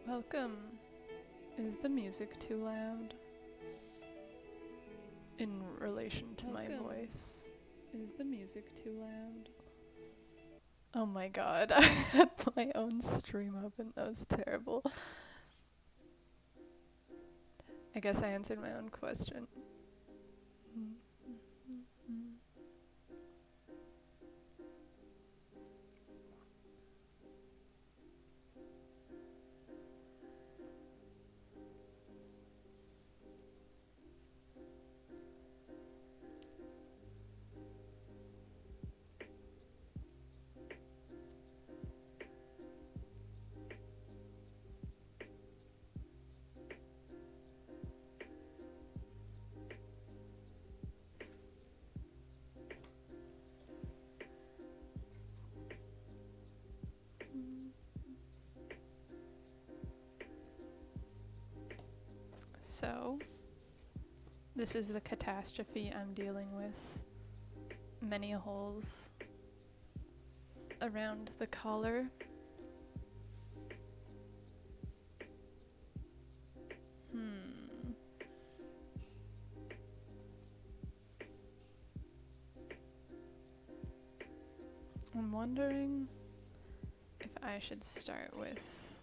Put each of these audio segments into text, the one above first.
Welcome. Is the music too loud? In relation to my voice. Is the music too loud? Oh my god, I had my own stream open. That was terrible. I guess I answered my own question. So, this is the catastrophe I'm dealing with. Many holes around the collar. I'm wondering if I should start with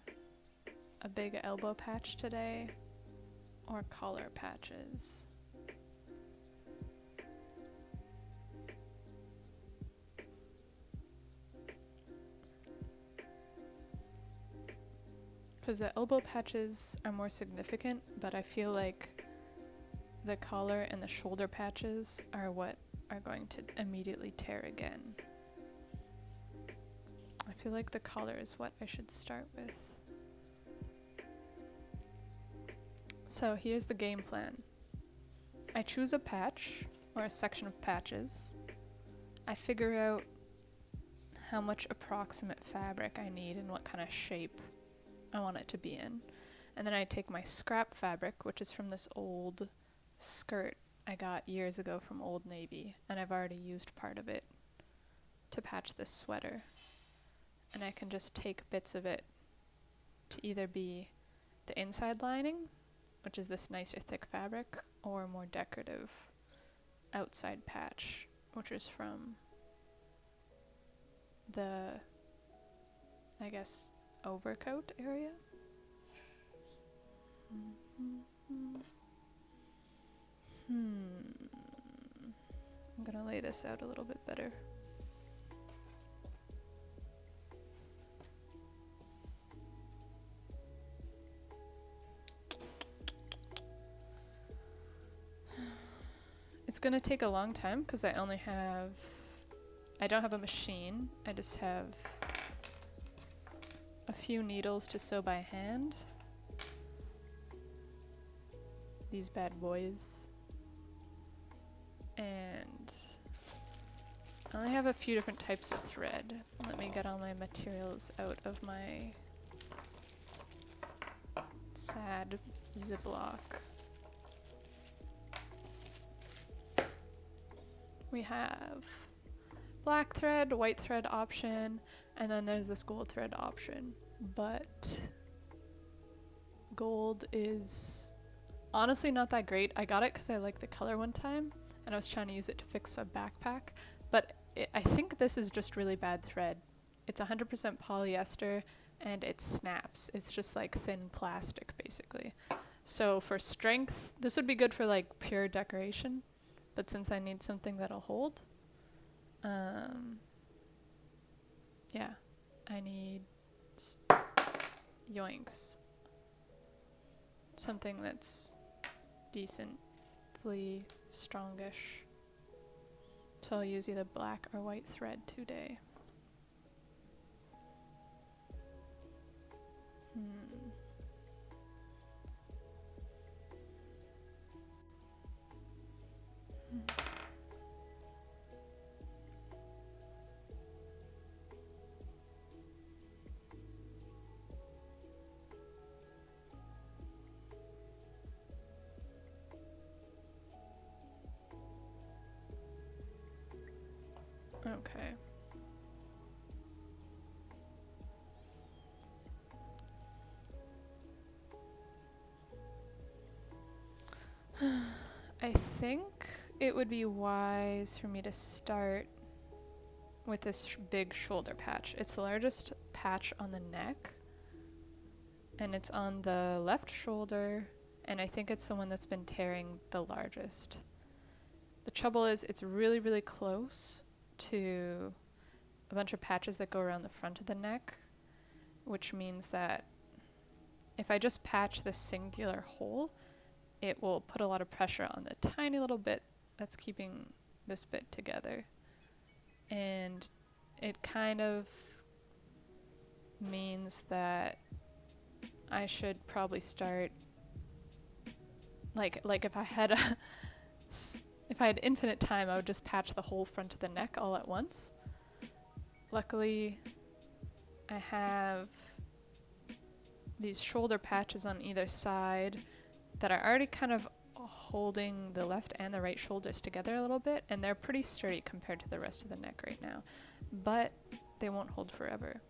a big elbow patch today or collar patches. Because the elbow patches are more significant, but I feel like the collar and the shoulder patches are what are going to immediately tear again. I feel like the collar is what I should start with. So here's the game plan. I choose a patch or a section of patches. I figure out how much approximate fabric I need and what kind of shape I want it to be in. And then I take my scrap fabric, which is from this old skirt I got years ago from Old Navy, and I've already used part of it to patch this sweater. And I can just take bits of it to either be the inside lining, which is this nicer thick fabric, or more decorative outside patch, which is from the, I guess, overcoat area. I'm gonna lay this out a little bit better. It's gonna take a long time because I don't have a machine. I just have a few needles to sew by hand. These bad boys. And I only have a few different types of thread. Let me get all my materials out of my sad Ziploc. We have black thread, white thread option, and then there's this gold thread option. But gold is honestly not that great. I got it because I liked the color one time, and I was trying to use it to fix a backpack. But I think this is just really bad thread. It's 100% polyester, and it snaps. It's just like thin plastic, basically. So for strength, this would be good for like pure decoration. But since I need something that'll hold, yeah, I need yoinks. Something that's decently strongish. So I'll use either black or white thread today. Okay. think it would be wise for me to start with this big shoulder patch. It's the largest patch on the neck, and it's on the left shoulder, and I think it's the one that's been tearing the largest. The trouble is it's really, really close to a bunch of patches that go around the front of the neck, which means that if I just patch this singular hole, it will put a lot of pressure on the tiny little bit that's keeping this bit together. And it kind of means that I should probably start like if I had if I had infinite time, I would just patch the whole front of the neck all at once. Luckily, I have these shoulder patches on either side that are already kind of holding the left and the right shoulders together a little bit, and they're pretty sturdy compared to the rest of the neck right now, but they won't hold forever.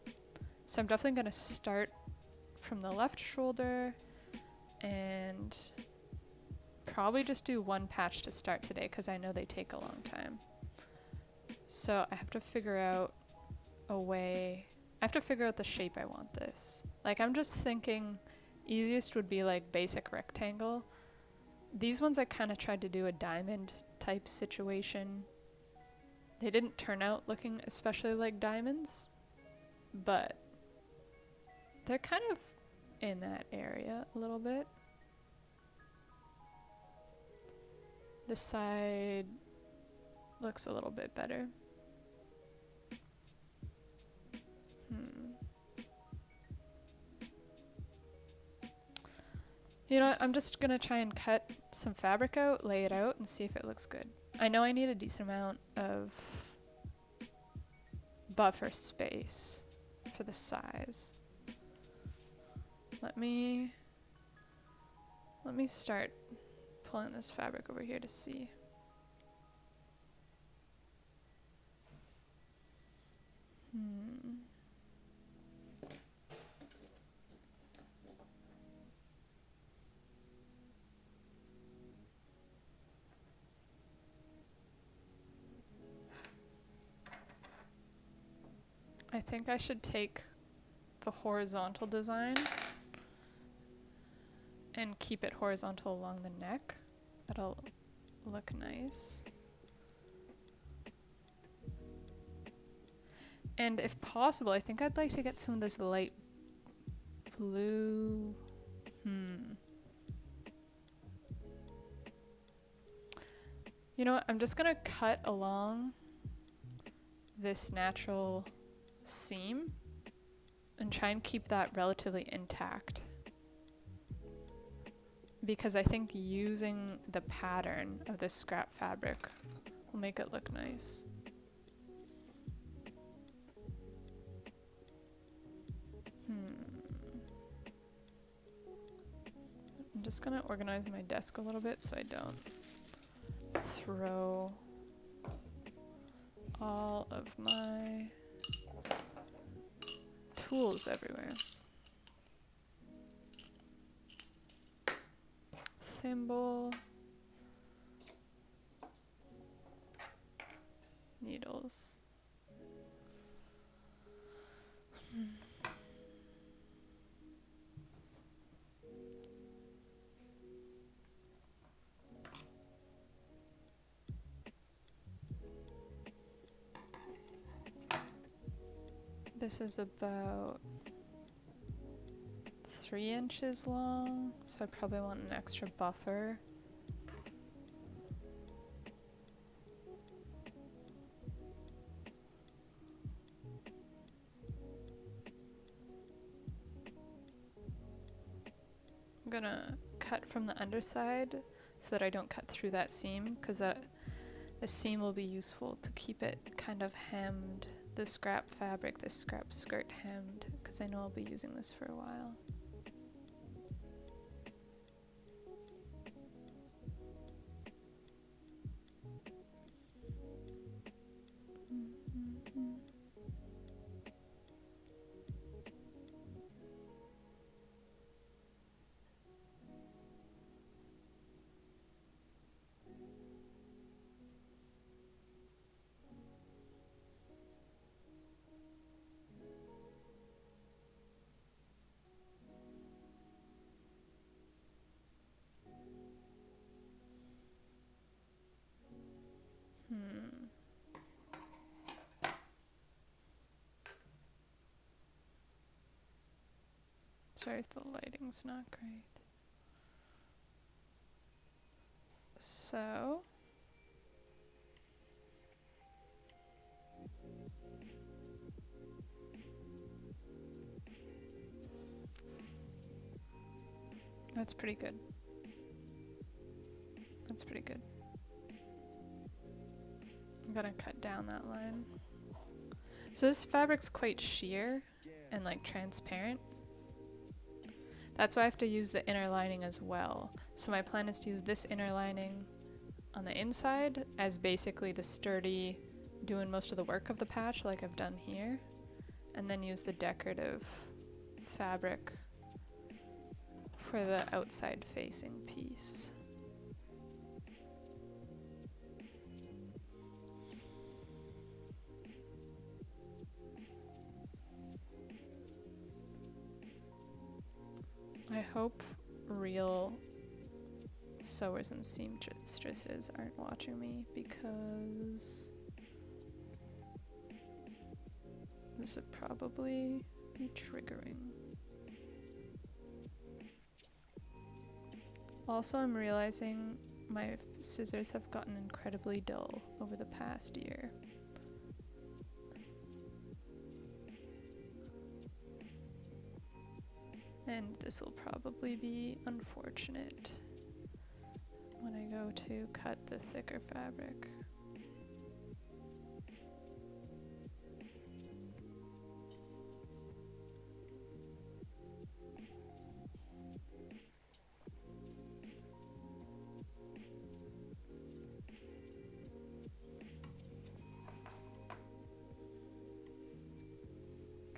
So I'm definitely going to start from the left shoulder and probably just do one patch to start today because I know they take a long time. So I have to figure out a way. I have to figure out the shape I want this. Like, I'm just thinking easiest would be like basic rectangle. These ones I kind of tried to do a diamond type situation. They didn't turn out looking especially like diamonds, but they're kind of in that area a little bit. This side looks a little bit better. You know what, I'm just gonna try and cut some fabric out, lay it out, and see if it looks good. I know I need a decent amount of buffer space for the size. Let me start pulling this fabric over here to see. I think I should take the horizontal design and keep it horizontal along the neck. That'll look nice. And if possible, I think I'd like to get some of this light blue. You know what? I'm just gonna cut along this natural seam and try and keep that relatively intact, because I think using the pattern of this scrap fabric will make it look nice. I'm just gonna organize my desk a little bit so I don't throw all of my tools everywhere. Thimble, needles. This is about 3 inches long, so I probably want an extra buffer. I'm gonna cut from the underside so that I don't cut through that seam, because the seam will be useful to keep it kind of hemmed, the scrap fabric, this scrap skirt hemmed, because I know I'll be using this for a while. Sorry if the lighting's not great. So that's pretty good. That's pretty good. I'm gonna cut down that line. So this fabric's quite sheer and like transparent. That's why I have to use the inner lining as well. So my plan is to use this inner lining on the inside as basically the sturdy, doing most of the work of the patch like I've done here. And then use the decorative fabric for the outside facing piece. I hope real sewers and seamstresses aren't watching me, because this would probably be triggering. Also, I'm realizing my scissors have gotten incredibly dull over the past year. And this will probably be unfortunate when I go to cut the thicker fabric.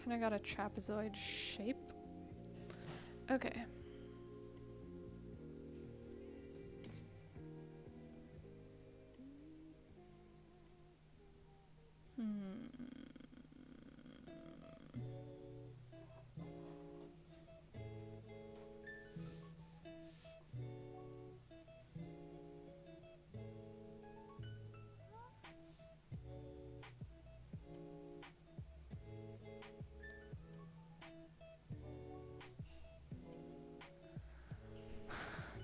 Kinda got a trapezoid shape. Okay.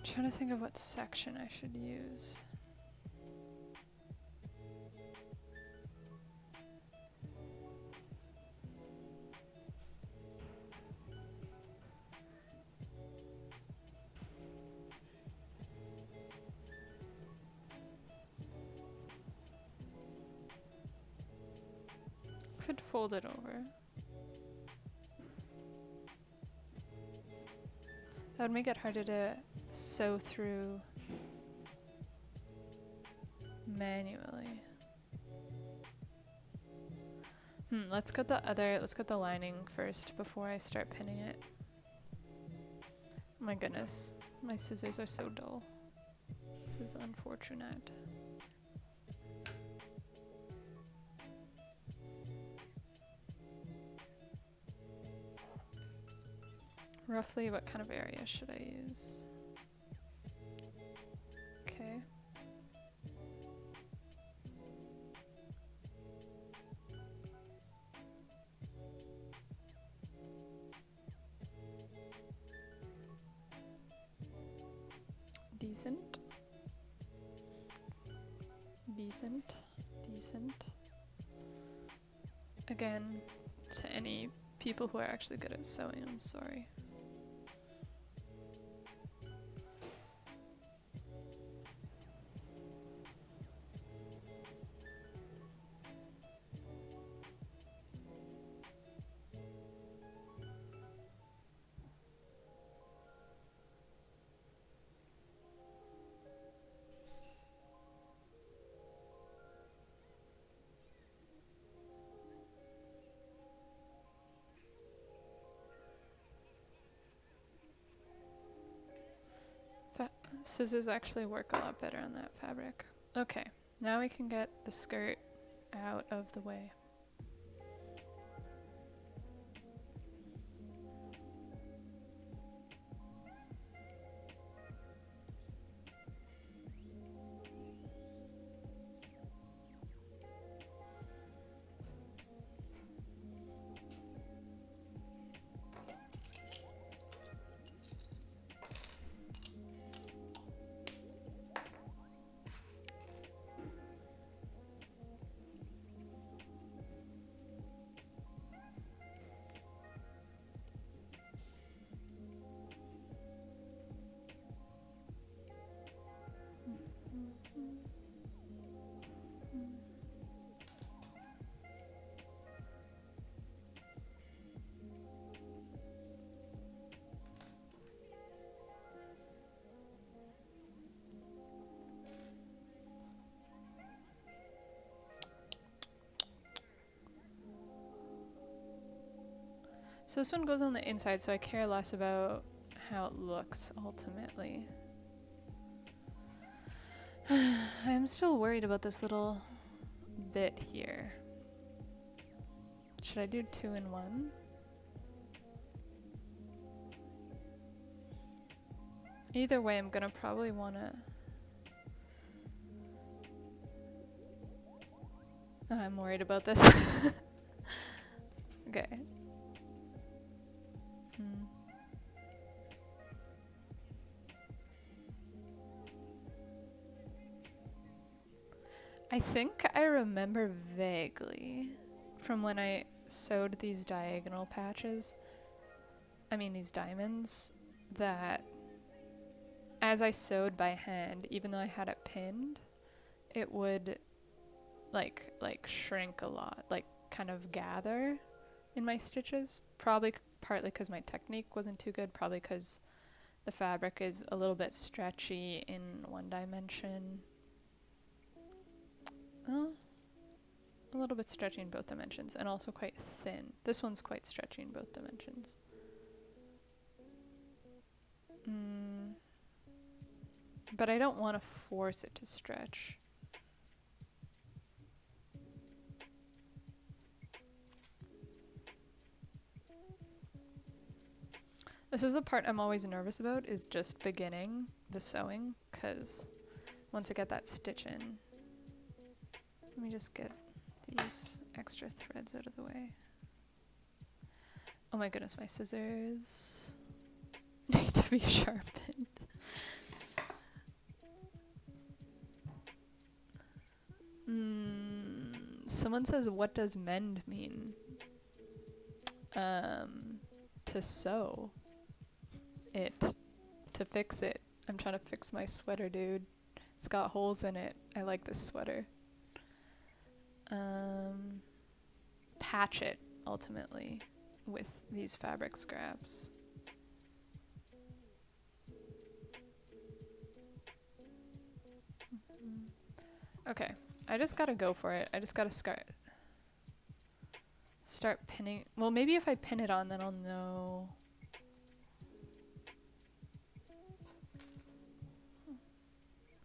I'm trying to think of what section I should use. Could fold it over. That would make it harder to sew through manually. Let's get the lining first before I start pinning it. Oh my goodness, my scissors are so dull. This is unfortunate. Roughly what kind of area should I use? Okay. Decent. Decent. Decent. Again, to any people who are actually good at sewing, I'm sorry. Scissors actually work a lot better on that fabric. Okay, now we can get the skirt out of the way. So this one goes on the inside, so I care less about how it looks ultimately. I'm still worried about this little bit here. Should I do 2 in 1? Either way, I'm gonna probably wanna... Oh, I'm worried about this. Okay. I think I remember vaguely from when I sewed these diagonal patches, these diamonds, that as I sewed by hand, even though I had it pinned, it would like shrink a lot, like kind of gather in my stitches. Probably partly because my technique wasn't too good, probably because the fabric is a little bit stretchy in one dimension. A little bit stretchy in both dimensions, and also quite thin. This one's quite stretchy in both dimensions. But I don't want to force it to stretch. This is the part I'm always nervous about, is just beginning the sewing, because once I get that stitch in, let me just get these extra threads out of the way. Oh my goodness, my scissors need to be sharpened. Someone says, what does mend mean? To sew it. To fix it. I'm trying to fix my sweater, dude. It's got holes in it. I like this sweater. Patch it, ultimately, with these fabric scraps. Okay, I just gotta go for it. I just gotta start pinning. Well, maybe if I pin it on, then I'll know.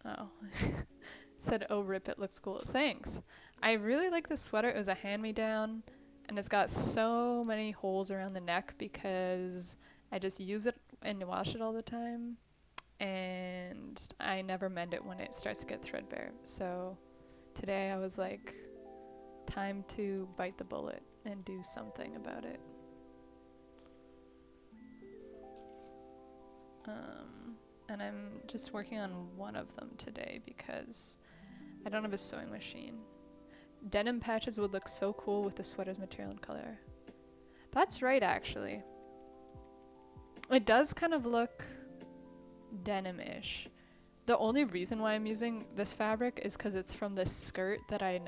Oh. Said, oh, rip, it looks cool. Thanks. I really like this sweater. It was a hand-me-down, and it's got so many holes around the neck because I just use it and wash it all the time, and I never mend it when it starts to get threadbare. So today I was like, time to bite the bullet and do something about it. And I'm just working on one of them today because I don't have a sewing machine. Denim patches would look so cool with the sweater's material and color. That's right, actually. It does kind of look denim-ish. The only reason why I'm using this fabric is because it's from this skirt that I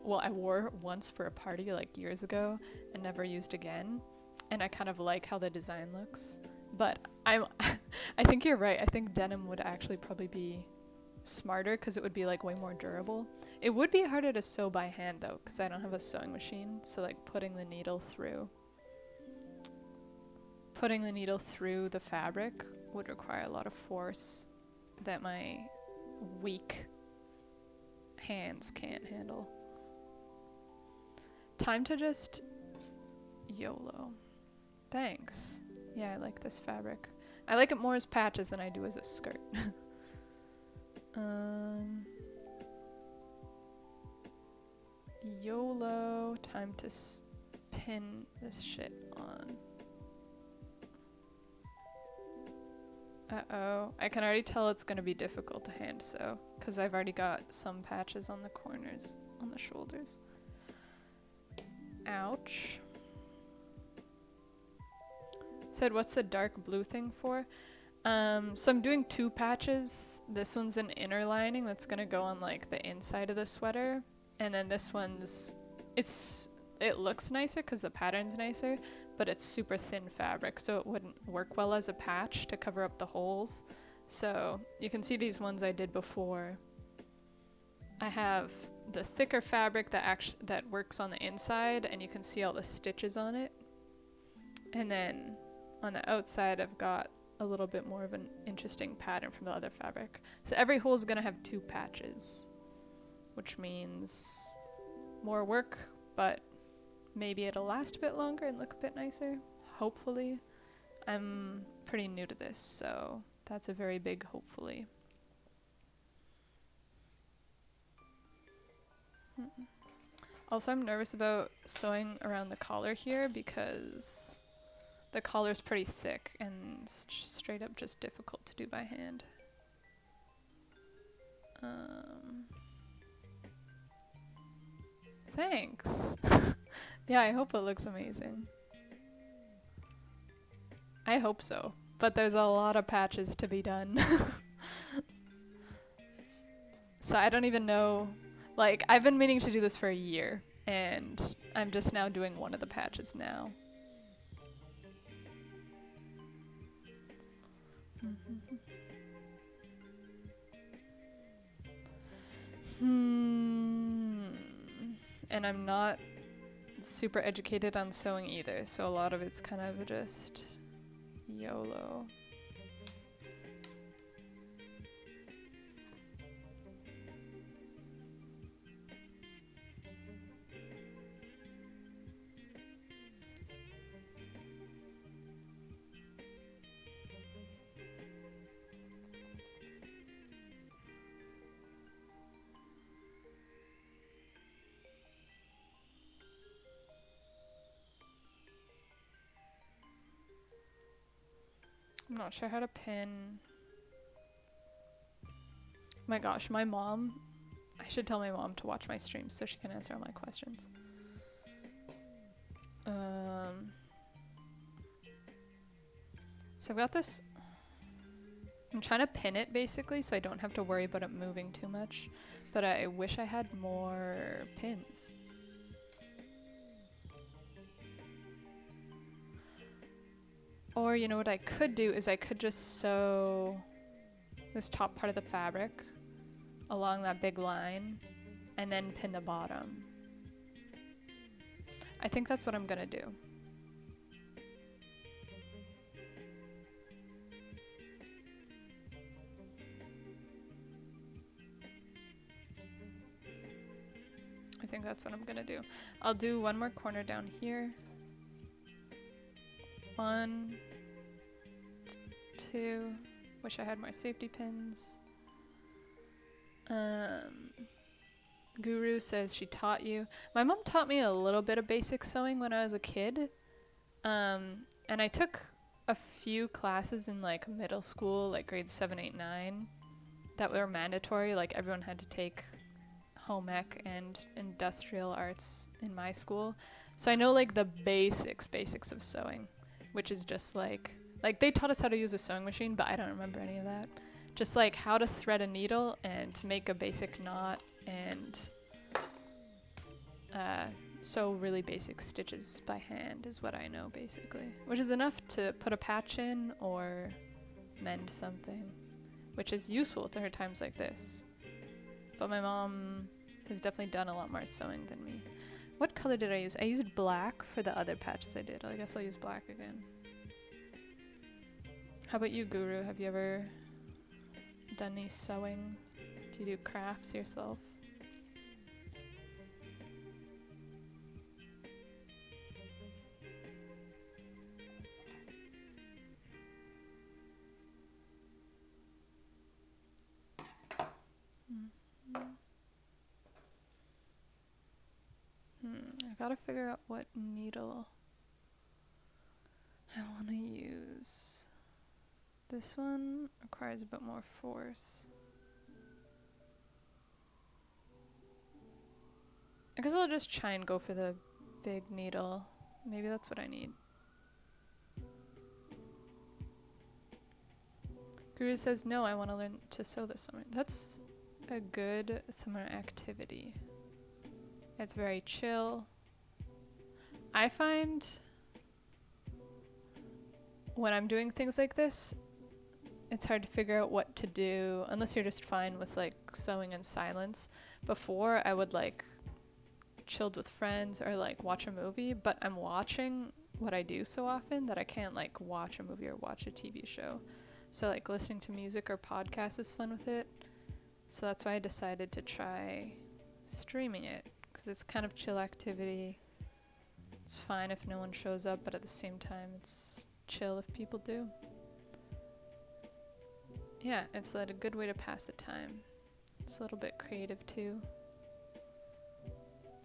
wore once for a party like years ago and never used again. And I kind of like how the design looks. But I think you're right. I think denim would actually probably be smarter because it would be like way more durable. It would be harder to sew by hand though because I don't have a sewing machine. So like putting the needle through the fabric would require a lot of force that my weak hands can't handle. Time to just YOLO. Thanks. Yeah, I like this fabric. I like it more as patches than I do as a skirt. YOLO. Time to pin this shit on. Uh-oh. I can already tell it's going to be difficult to hand sew because I've already got some patches on the corners, on the shoulders. Ouch. Said, what's the dark blue thing for? So I'm doing 2 patches. This one's an inner lining that's going to go on like the inside of the sweater. And then this one's, it looks nicer because the pattern's nicer, but it's super thin fabric, so it wouldn't work well as a patch to cover up the holes. So you can see these ones I did before. I have the thicker fabric that works on the inside, and you can see all the stitches on it. And then on the outside, I've got a little bit more of an interesting pattern from the other fabric. So every hole is going to have 2 patches, which means more work, but maybe it'll last a bit longer and look a bit nicer. Hopefully. I'm pretty new to this, so that's a very big hopefully. Also, I'm nervous about sewing around the collar here because the collar's pretty thick and it's straight up just difficult to do by hand. Thanks. Yeah, I hope it looks amazing. I hope so, but there's a lot of patches to be done. So I don't even know, like, I've been meaning to do this for a year, and I'm just now doing one of the patches now. And I'm not super educated on sewing either, so a lot of it's kind of just YOLO. I'm not sure how to pin. My gosh, my mom. I should tell my mom to watch my streams so she can answer all my questions. So I've got this. I'm trying to pin it basically so I don't have to worry about it moving too much. But I wish I had more pins. Or you know what I could do is I could just sew this top part of the fabric along that big line and then pin the bottom. I think that's what I'm gonna do. I think that's what I'm gonna do. I'll do one more corner down here. 1, 2. Wish I had more safety pins. Guru says she taught you. My mom taught me a little bit of basic sewing when I was a kid. And I took a few classes in like middle school, like grades 7, 8, 9, that were mandatory. Like everyone had to take home ec and industrial arts in my school. So I know like the basics of sewing, which is just like they taught us how to use a sewing machine, but I don't remember any of that. Just like how to thread a needle and to make a basic knot and sew really basic stitches by hand is what I know basically, which is enough to put a patch in or mend something, which is useful to her times like this. But my mom has definitely done a lot more sewing than me. What color did I use? I used black for the other patches I did. I guess I'll use black again. How about you, Guru? Have you ever done any sewing? Do you do crafts yourself? I gotta figure out what needle I want to use. This one requires a bit more force. I guess I'll just try and go for the big needle. Maybe that's what I need. Guru says, no, I want to learn to sew this summer. That's a good summer activity. It's very chill. I find when I'm doing things like this, it's hard to figure out what to do unless you're just fine with like sewing in silence. Before I would like chilled with friends or like watch a movie, but I'm watching what I do so often that I can't like watch a movie or watch a TV show. So like listening to music or podcasts is fun with it. So that's why I decided to try streaming it, because it's kind of chill activity. It's fine if no one shows up, but at the same time it's chill if people do. Yeah, it's like a good way to pass the time. It's a little bit creative too.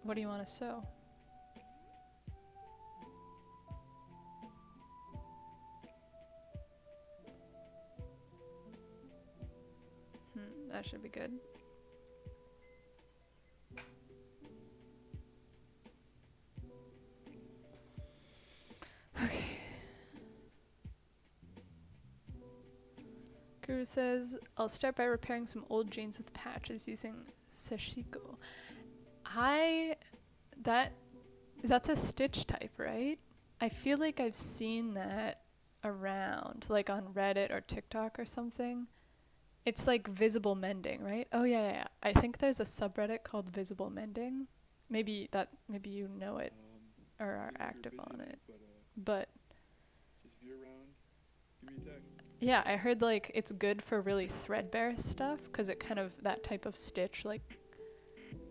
What do you want to sew? That should be good. Okay. Guru says, I'll start by repairing some old jeans with patches using Sashiko. That's a stitch type, right? I feel like I've seen that around, like on Reddit or TikTok or something. It's like visible mending, right? Oh yeah. I think there's a subreddit called Visible Mending. Maybe you know it or are active on it. But just if you're around, give me a text. yeah, I heard like it's good for really threadbare stuff because it kind of, that type of stitch like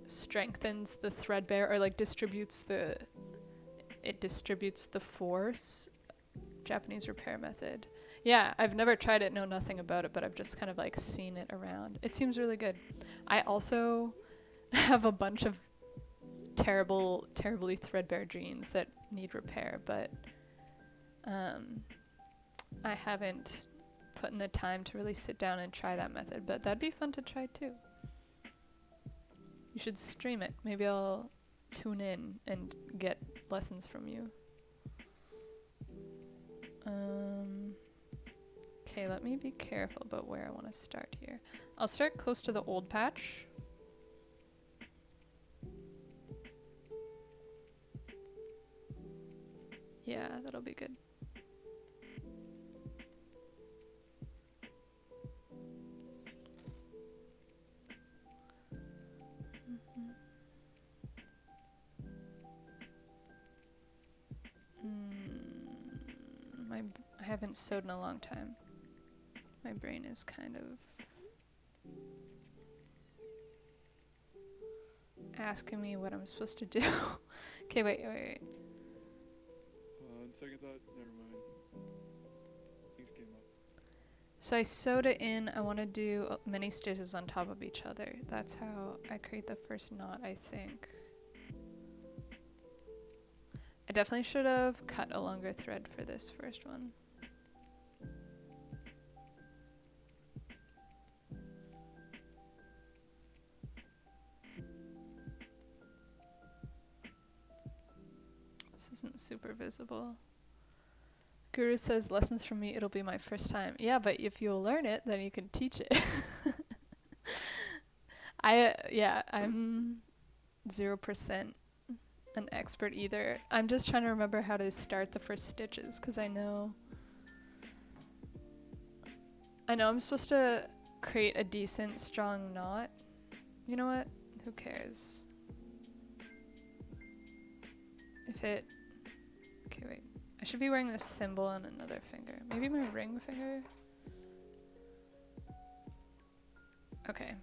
strengthens the threadbare or like distributes the force. Japanese repair method. Yeah, I've never tried it, know nothing about it, but I've just kind of like seen it around. It seems really good. I also have a bunch of terribly threadbare jeans that need repair, but I haven't put in the time to really sit down and try that method, but that'd be fun to try too. You should stream it. Maybe I'll tune in and get lessons from you. Okay, let me be careful about where I want to start here. I'll start close to the old patch. Yeah, that'll be good. I haven't sewed in a long time. My brain is kind of asking me what I'm supposed to do. Okay, wait. Second thought, never mind. Things came up. So I sewed it in. I want to do many stitches on top of each other. That's how I create the first knot, I think. I definitely should have cut a longer thread for this first one. This isn't super visible. Guru says, lessons from me, it'll be my first time. Yeah, but if you'll learn it, then you can teach it. I'm 0% an expert either. I'm just trying to remember how to start the first stitches, because I know I'm supposed to create a decent, strong knot. You know what? Who cares? Okay, wait. I should be wearing this thimble on another finger. Maybe my ring finger? Okay.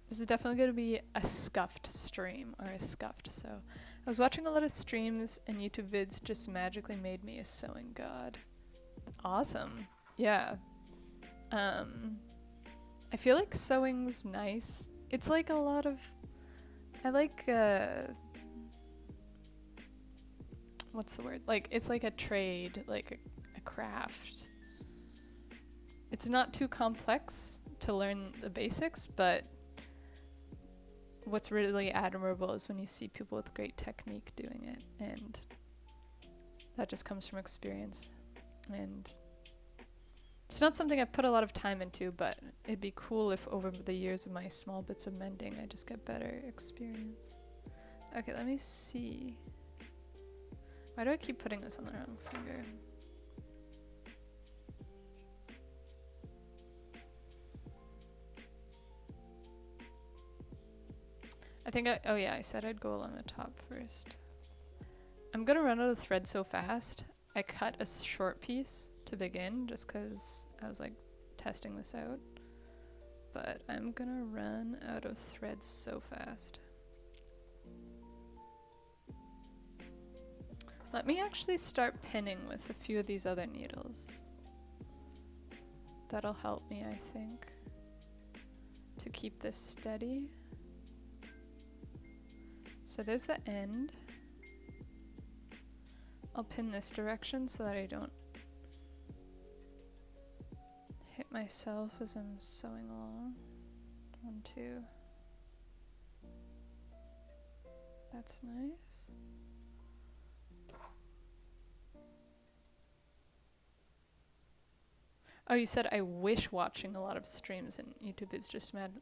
This is definitely going to be a scuffed stream, or a scuffed, so. I was watching a lot of streams and YouTube vids just magically made me a sewing god. Awesome. Yeah. I feel like sewing's nice. It's like a lot of, I like, what's the word? Like, it's like a trade, like a craft. It's not too complex to learn the basics, but what's really admirable is when you see people with great technique doing it, and that just comes from experience. And it's not something I've put a lot of time into, but it'd be cool if over the years of my small bits of mending, I just get better experience. Okay, let me see. Why do I keep putting this on the wrong finger? I think I said I'd go along the top first. I'm gonna run out of thread so fast. I cut a short piece to begin just because I was like testing this out. But I'm gonna run out of threads so fast. Let me actually start pinning with a few of these other needles. That'll help me, I think, to keep this steady. So there's the end. I'll pin this direction so that I don't hit myself as I'm sewing along. 1, 2. That's nice. Oh, you said I wish watching a lot of streams and YouTube is just mad.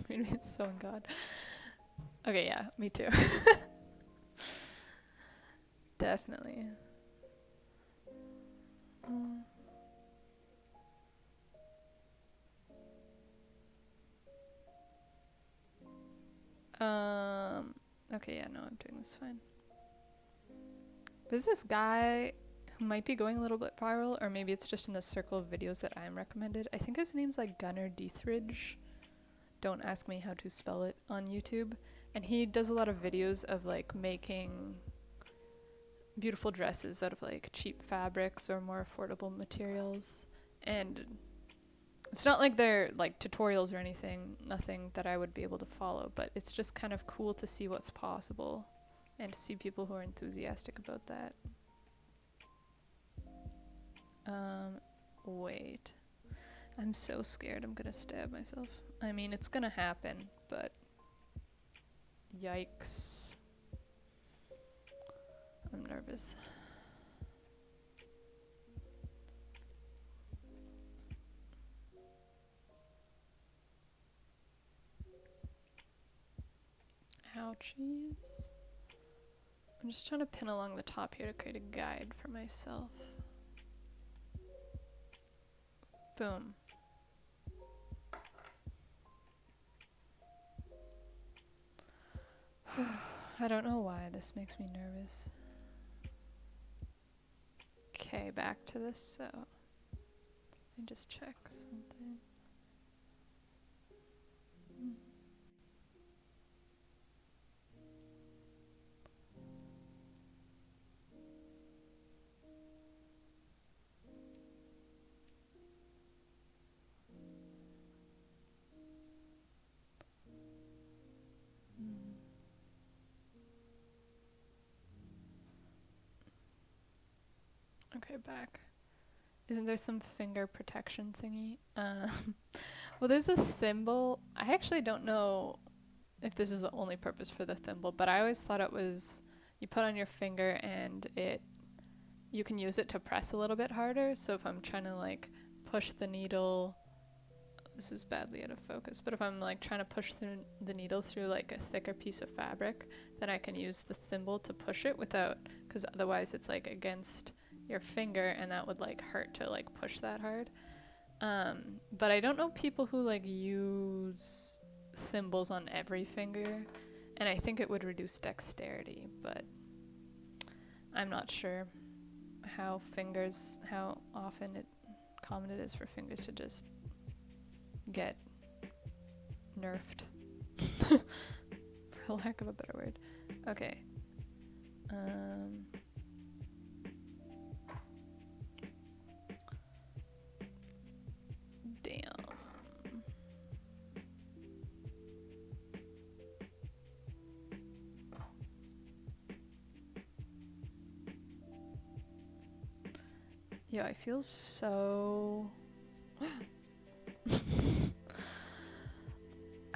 Made me so on God. Okay, yeah, me too. Definitely. Okay, yeah, no, I'm doing this fine. There's this guy who might be going a little bit viral, or maybe it's just in the circle of videos that I'm recommended. I think his name's like Gunnar Dethridge. Don't ask me how to spell it on YouTube. And he does a lot of videos of like making beautiful dresses out of like cheap fabrics or more affordable materials. And it's not like they're like tutorials or anything, nothing that I would be able to follow, but it's just kind of cool to see what's possible and to see people who are enthusiastic about that. Wait. I'm so scared I'm gonna stab myself. I mean, it's gonna happen, but yikes. I'm nervous. Ouchies. I'm just trying to pin along the top here to create a guide for myself. Boom. I don't know why this makes me nervous. Okay, back to this sew. Let me just check something. Okay, back. Isn't there some finger protection thingy? Well, there's a thimble. I actually don't know if this is the only purpose for the thimble, but I always thought it was you put on your finger and you can use it to press a little bit harder. So if I'm trying to like push the needle, this is badly out of focus, but if I'm like trying to push through the needle through like a thicker piece of fabric, then I can use the thimble to push it without, because otherwise it's like against your finger and that would like hurt to like push that hard. But I don't know people who like use thimbles on every finger, and I think it would reduce dexterity, but I'm not sure how often common it is for fingers to just get nerfed, for lack of a better word. Okay. Damn. Yeah, I feel so...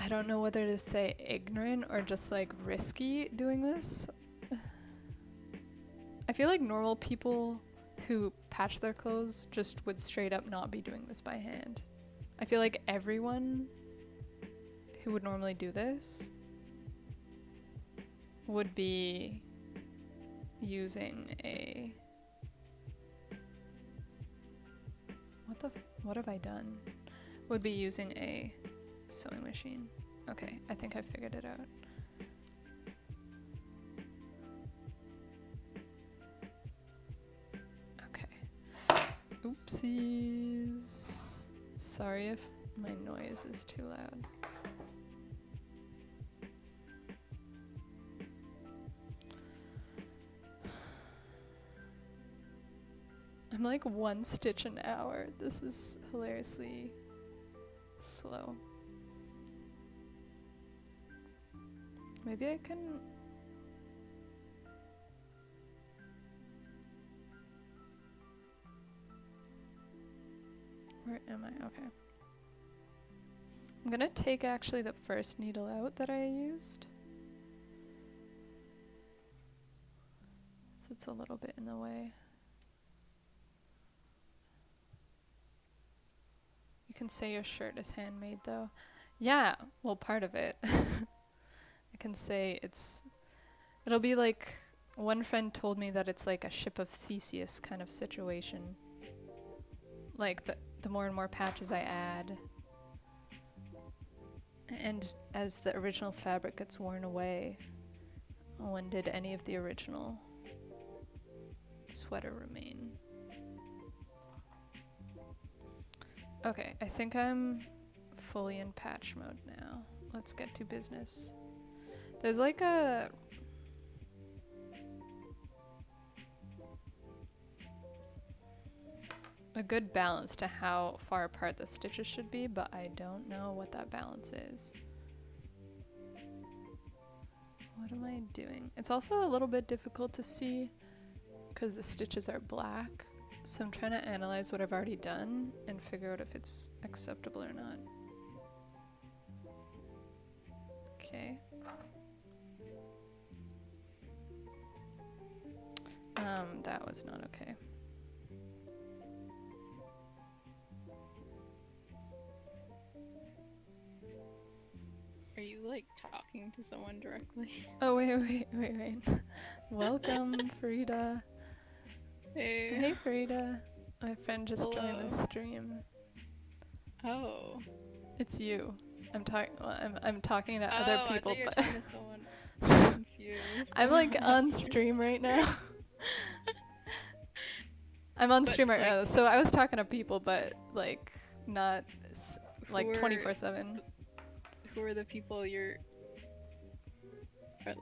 I don't know whether to say ignorant or just like risky doing this. I feel like normal people who patch their clothes just would straight up not be doing this by hand. I feel like everyone who would normally do this would be using a... What have I done? Would be using a sewing machine. Okay, I think I figured it out. Oopsies. Sorry if my noise is too loud. I'm like 1 stitch an hour. This is hilariously slow. Maybe I can... Where am I? Okay. I'm gonna take actually the first needle out that I used. So it's a little bit in the way. You can say your shirt is handmade though. Yeah, well, part of it. I can say it'll be like, one friend told me that it's like a ship of Theseus kind of situation. Like the more and more patches I add, and as the original fabric gets worn away, when did any of the original sweater remain? Okay, I think I'm fully in patch mode now. Let's get to business. There's like a good balance to how far apart the stitches should be, but I don't know what that balance is. What am I doing? It's also a little bit difficult to see because the stitches are black. So I'm trying to analyze what I've already done and figure out if it's acceptable or not. Okay. That was not okay. Are you like talking to someone directly? Oh, wait. Welcome, Farida. Hey. Hey, Farida. My friend just joined the stream. Oh. It's you. I'm talking. Well, I'm talking to other people, I thought you were but talking to someone. I'm confused. I'm like on stream right now. I'm on stream right now, so I was talking to people, but like not like 24/7. Who are the people you're?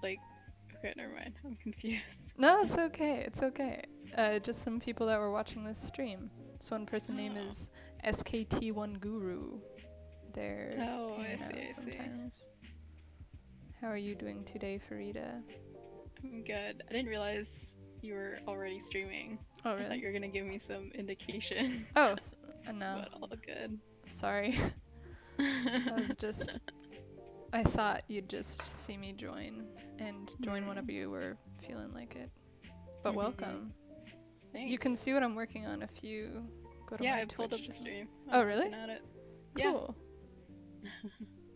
Like, okay, never mind. I'm confused. No, it's okay. It's okay. Just some people that were watching this stream. This one person name is SKT1 Guru. They're hanging out sometimes. How are you doing today, Farida? I'm good. I didn't realize you were already streaming. Oh, I thought really? you were gonna give me some indication. Oh, no. But all good. Sorry. I thought you'd just see me join and join whenever you were feeling like it. But welcome. Thanks. You can see what I'm working on if you go to my I Twitch pulled up the channel. stream. Oh, really? At it. Cool.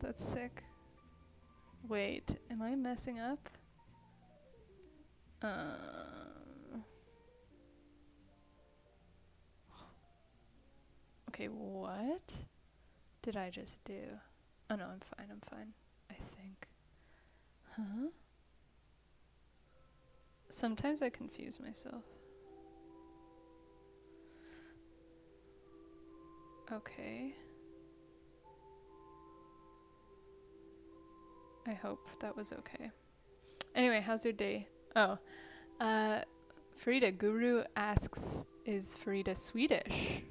That's sick. Wait, am I messing up? Okay, what did I just do? Oh no, I'm fine, I think. Huh? Sometimes I confuse myself. Okay. I hope that was okay. Anyway, how's your day? Oh, Farida, Guru asks, is Farida Swedish?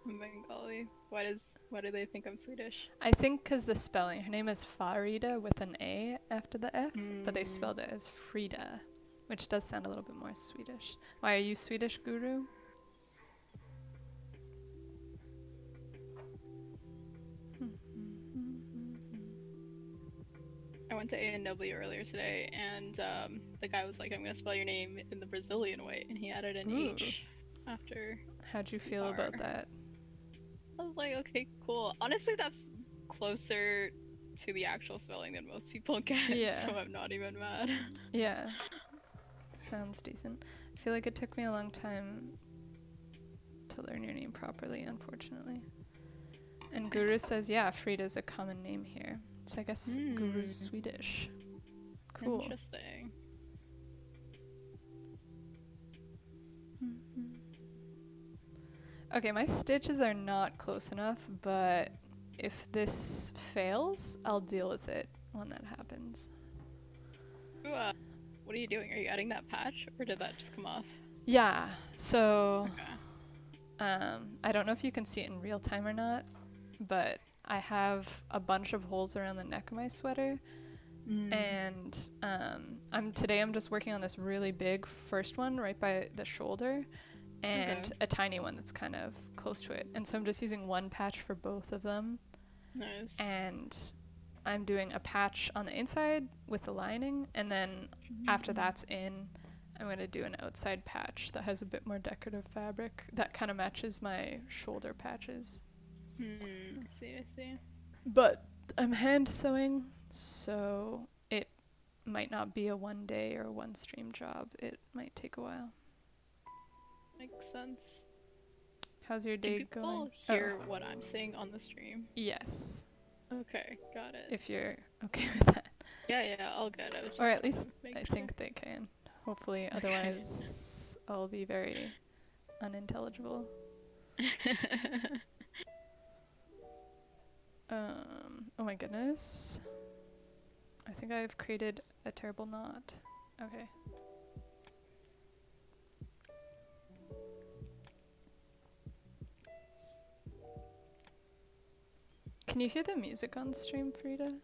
I'm Bengali. Why do they think I'm Swedish? I think because the spelling. Her name is Farida with an A after the F, but they spelled it as Frida, which does sound a little bit more Swedish. Why, are you Swedish, Guru? I went to A&W earlier today, and the guy was like, I'm going to spell your name in the Brazilian way, and he added an H after. How'd you feel about that? I was like, okay, cool. Honestly, that's closer to the actual spelling than most people get, so I'm not even mad. Yeah. Sounds decent. I feel like it took me a long time to learn your name properly, unfortunately. And Guru says, yeah, Frida's a common name here. So I guess Guru's Swedish. Cool. Interesting. Okay, my stitches are not close enough, but if this fails, I'll deal with it when that happens. Ooh, what are you doing? Are you adding that patch, or did that just come off? Yeah, so Okay. I don't know if you can see it in real time or not, but I have a bunch of holes around the neck of my sweater, and today I'm just working on this really big first one right by the shoulder, and a tiny one that's kind of close to it. And so I'm just using one patch for both of them. Nice. And I'm doing a patch on the inside with the lining, and then after that's in, I'm going to do an outside patch that has a bit more decorative fabric that kind of matches my shoulder patches. I see. But I'm hand sewing, so it might not be a one day or one stream job. It might take a while. Makes sense. How's your day Do going? people hear what I'm saying on the stream? Yes. Okay, got it. If you're okay with that. Yeah, all good. I was just Or at least I sure. think they can. Hopefully, otherwise I'll be very unintelligible. Oh my goodness. I think I've created a terrible knot. Okay. Can you hear the music on stream, Frida?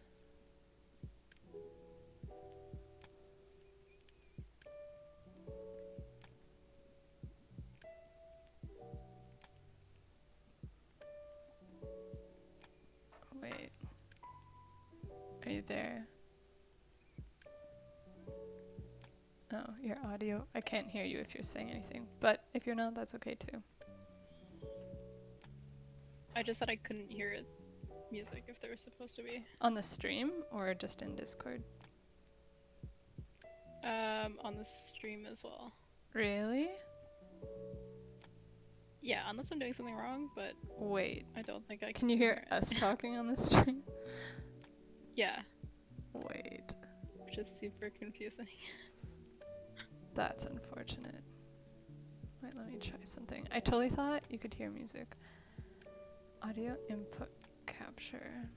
Wait. Are you there? Oh, your audio. I can't hear you if you're saying anything. But if you're not, that's okay too. I just said I couldn't hear music if there was supposed to be. On the stream or just in Discord? On the stream as well. Really? Yeah, unless I'm doing something wrong, but Wait. I don't think I can. Can you hear us talking on the stream? Yeah. Wait. Which is super confusing. That's unfortunate. Wait, let me try something. I totally thought you could hear music. Audio input capture.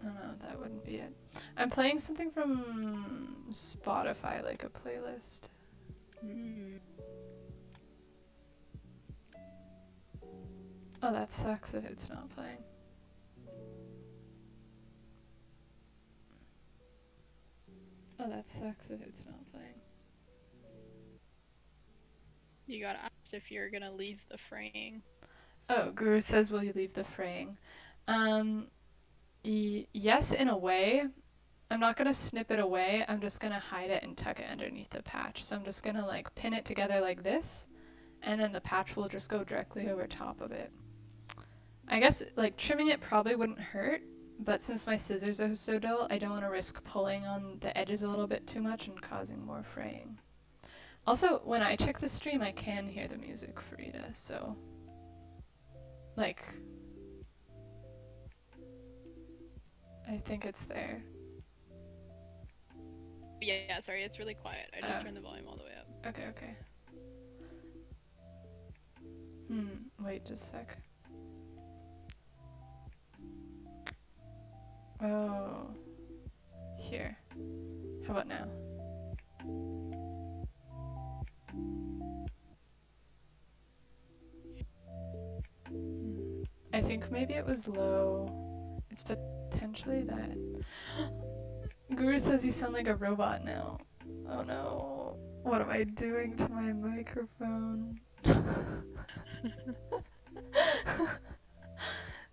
Oh no, that wouldn't be it. I'm playing something from Spotify, like a playlist. Oh, that sucks if it's not playing. Oh, that sucks if it's not playing. You got asked if you're gonna leave the fraying. Oh, Guru says, will you leave the fraying? Yes, in a way. I'm not gonna snip it away. I'm just gonna hide it and tuck it underneath the patch. So I'm just gonna like pin it together like this, and then the patch will just go directly over top of it. I guess like trimming it probably wouldn't hurt, but since my scissors are so dull, I don't want to risk pulling on the edges a little bit too much and causing more fraying. Also, when I check the stream, I can hear the music, Frida, so like I think it's there. Yeah, sorry, it's really quiet. I just turned the volume all the way up. Okay. Wait just a sec. Oh. Here. How about now? I think maybe it was low. It's potentially that. Guru says you sound like a robot now. Oh no. What am I doing to my microphone?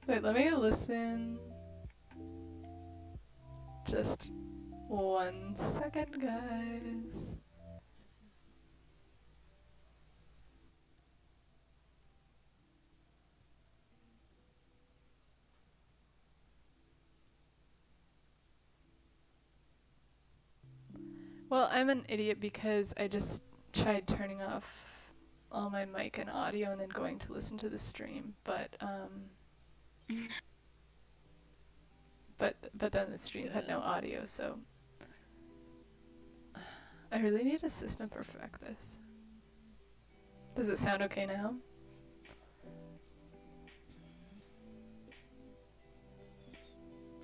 Wait, let me listen. Just 1 second, guys. Well, I'm an idiot because I just tried turning off all my mic and audio and then going to listen to the stream, but then the stream had no audio, so I really need a system to perfect this. Does it sound okay now?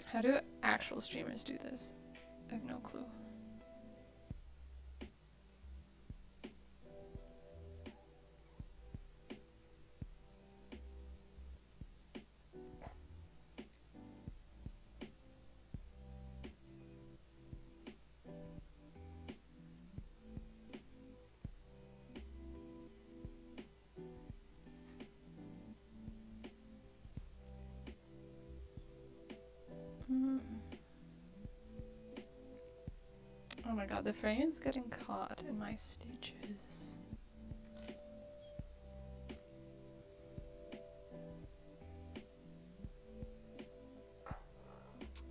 How do actual streamers do this? I have no clue. Oh my god, the frame is getting caught in my stitches.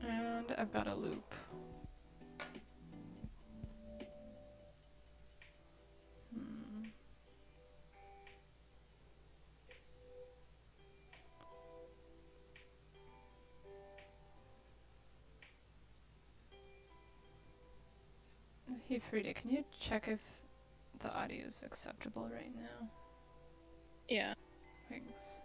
And I've got a loop. Hey Frida, can you check if the audio is acceptable right now? Yeah. Thanks.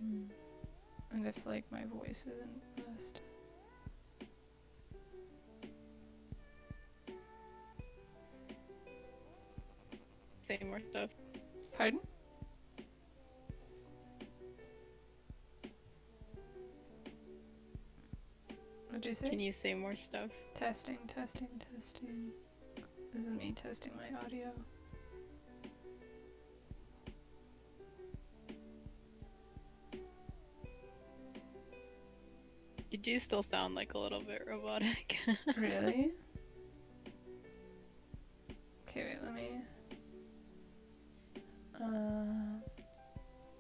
And if like my voice isn't best. Say more stuff. Pardon? What'd you say? Can you say more stuff? Testing, testing, testing. This is me testing my audio. You do still sound like a little bit robotic. Really? Okay, wait, let me...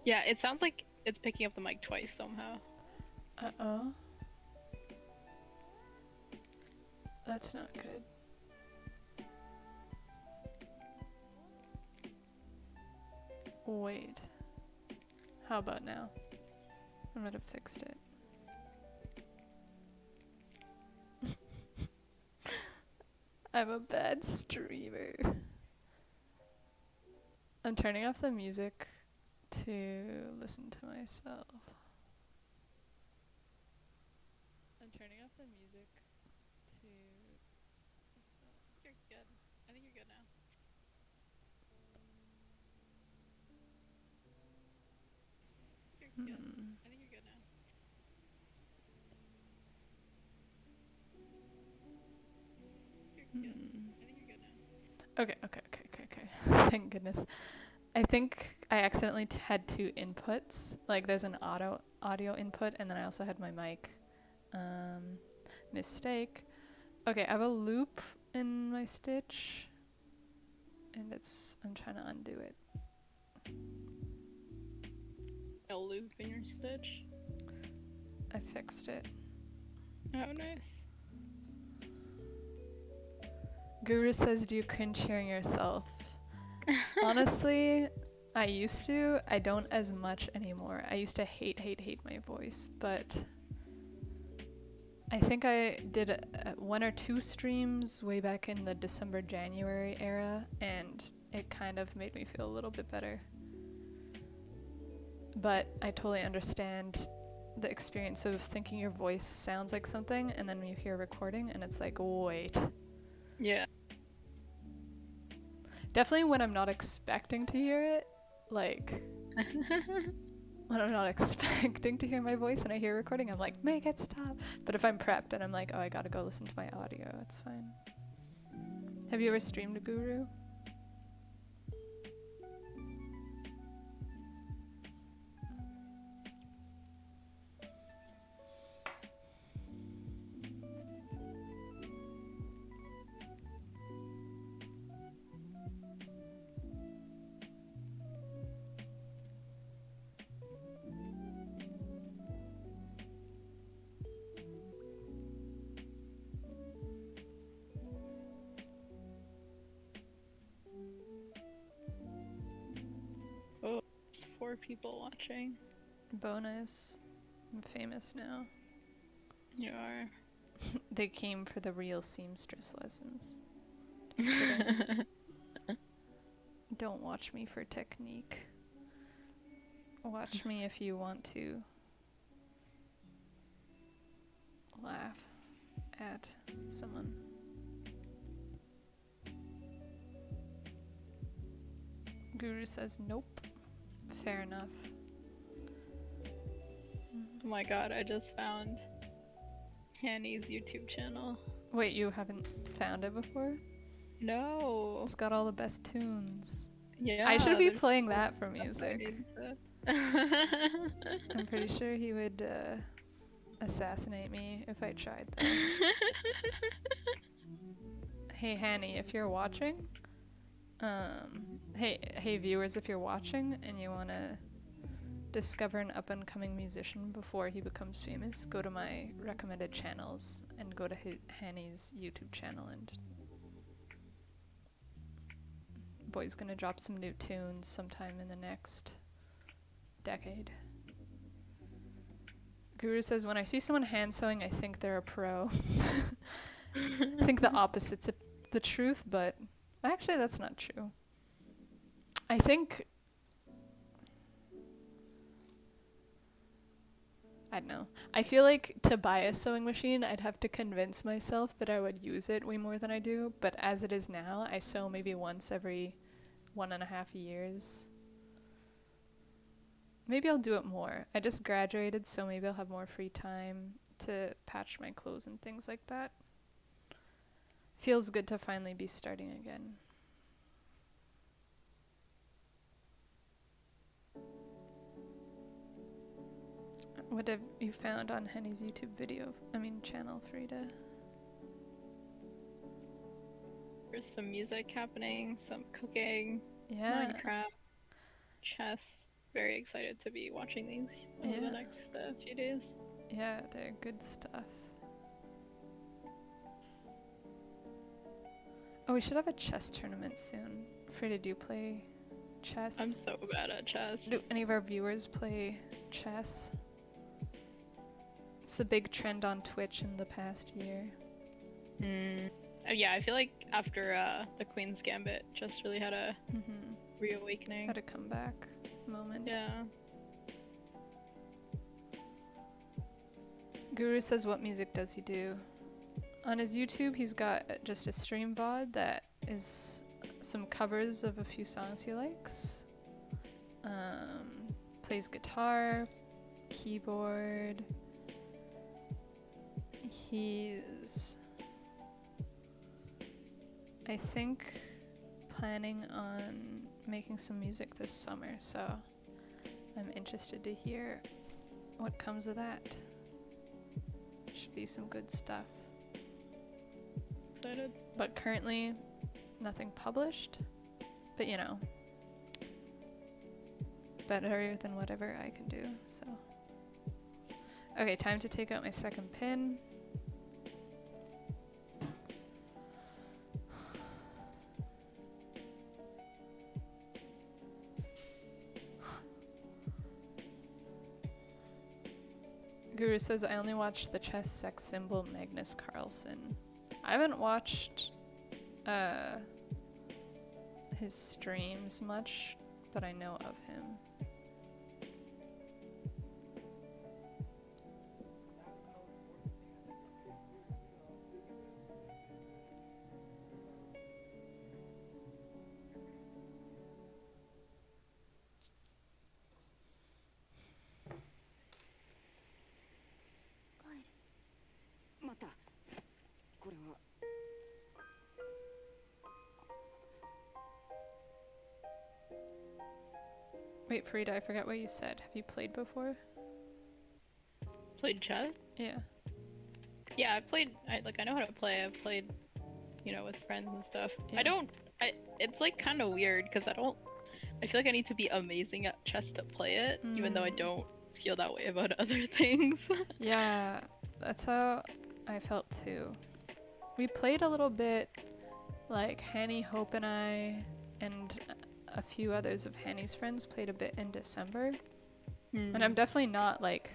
Yeah, it sounds like it's picking up the mic twice somehow. Uh-oh. That's not good. Wait. How about now? I might have fixed it. I'm a bad streamer. I'm turning off the music to listen to myself. I'm turning off the music to myself. You're good. I think you're good now. You're good. I think you're good now. You're good. I think you're good now. Okay. Thank goodness. I think I accidentally had two inputs. Like there's an audio input and then I also had my mic. Mistake. Okay, I have a loop in my stitch. And I'm trying to undo it. A loop in your stitch? I fixed it. Oh, nice. Guru says, do you cringe hearing yourself? Honestly, I used to. I don't as much anymore. I used to hate my voice, but I think I did one or two streams way back in the December-January era, and it kind of made me feel a little bit better. But I totally understand the experience of thinking your voice sounds like something, and then you hear a recording, and it's like, wait. Yeah. Definitely when I'm not expecting to hear it, like when I'm not expecting to hear my voice and I hear a recording, I'm like, make it stop. But if I'm prepped and I'm like, oh, I gotta go listen to my audio, it's fine. Have you ever streamed Guru? Oh, there's 4 people watching. Bonus. I'm famous now. You are. They came for the real seamstress lessons. Just kidding. Don't watch me for technique. Watch me if you want to laugh at someone. Guru says nope. Fair enough. Oh my god, I just found Hanny's YouTube channel. Wait, you haven't found it before? No. It's got all the best tunes. Yeah. I should be there's playing so that much for stuff I music. need to- I'm pretty sure he would assassinate me if I tried that. Hey Hanny, if you're watching, hey viewers, if you're watching and you want to discover an up-and-coming musician before he becomes famous, go to my recommended channels and go to Hanny's YouTube channel, and boy's gonna drop some new tunes sometime in the next decade. Guru says, when I see someone hand sewing, I think they're a pro. I think the opposite's the truth, but actually that's not true. I think, I don't know. I feel like to buy a sewing machine, I'd have to convince myself that I would use it way more than I do. But as it is now, I sew maybe once every 1.5 years. Maybe I'll do it more. I just graduated, so maybe I'll have more free time to patch my clothes and things like that. Feels good to finally be starting again. What have you found on Henny's YouTube channel, Frida? There's some music happening, some cooking, Yeah. Minecraft, chess. Very excited to be watching these over the next few days. Yeah, they're good stuff. Oh, we should have a chess tournament soon. Frida, do you play chess? I'm so bad at chess. Do any of our viewers play chess? It's the big trend on Twitch in the past year. Yeah, I feel like after the Queen's Gambit just really had a reawakening. Had a comeback moment. Yeah. Guru says, what music does he do? On his YouTube, he's got just a stream VOD that is some covers of a few songs he likes. Plays guitar, keyboard. He's, I think, planning on making some music this summer, so I'm interested to hear what comes of that. Should be some good stuff. Excited. But currently, nothing published. But you know, better than whatever I can do, so. Okay, time to take out my second pin. Guru says, I only watched the chess sex symbol Magnus Carlsen. I haven't watched his streams much, but I know of him. Wait, Frida, I forgot what you said. Have you played before? Played chess? Yeah. Yeah, I know how to play. I've played, with friends and stuff. Yeah. It's like kind of weird because I feel like I need to be amazing at chess to play it, even though I don't feel that way about other things. Yeah, that's how I felt too. We played a little bit, like Hanny, Hope, and I, and a few others of Hanny's friends played a bit in December. And I'm definitely not like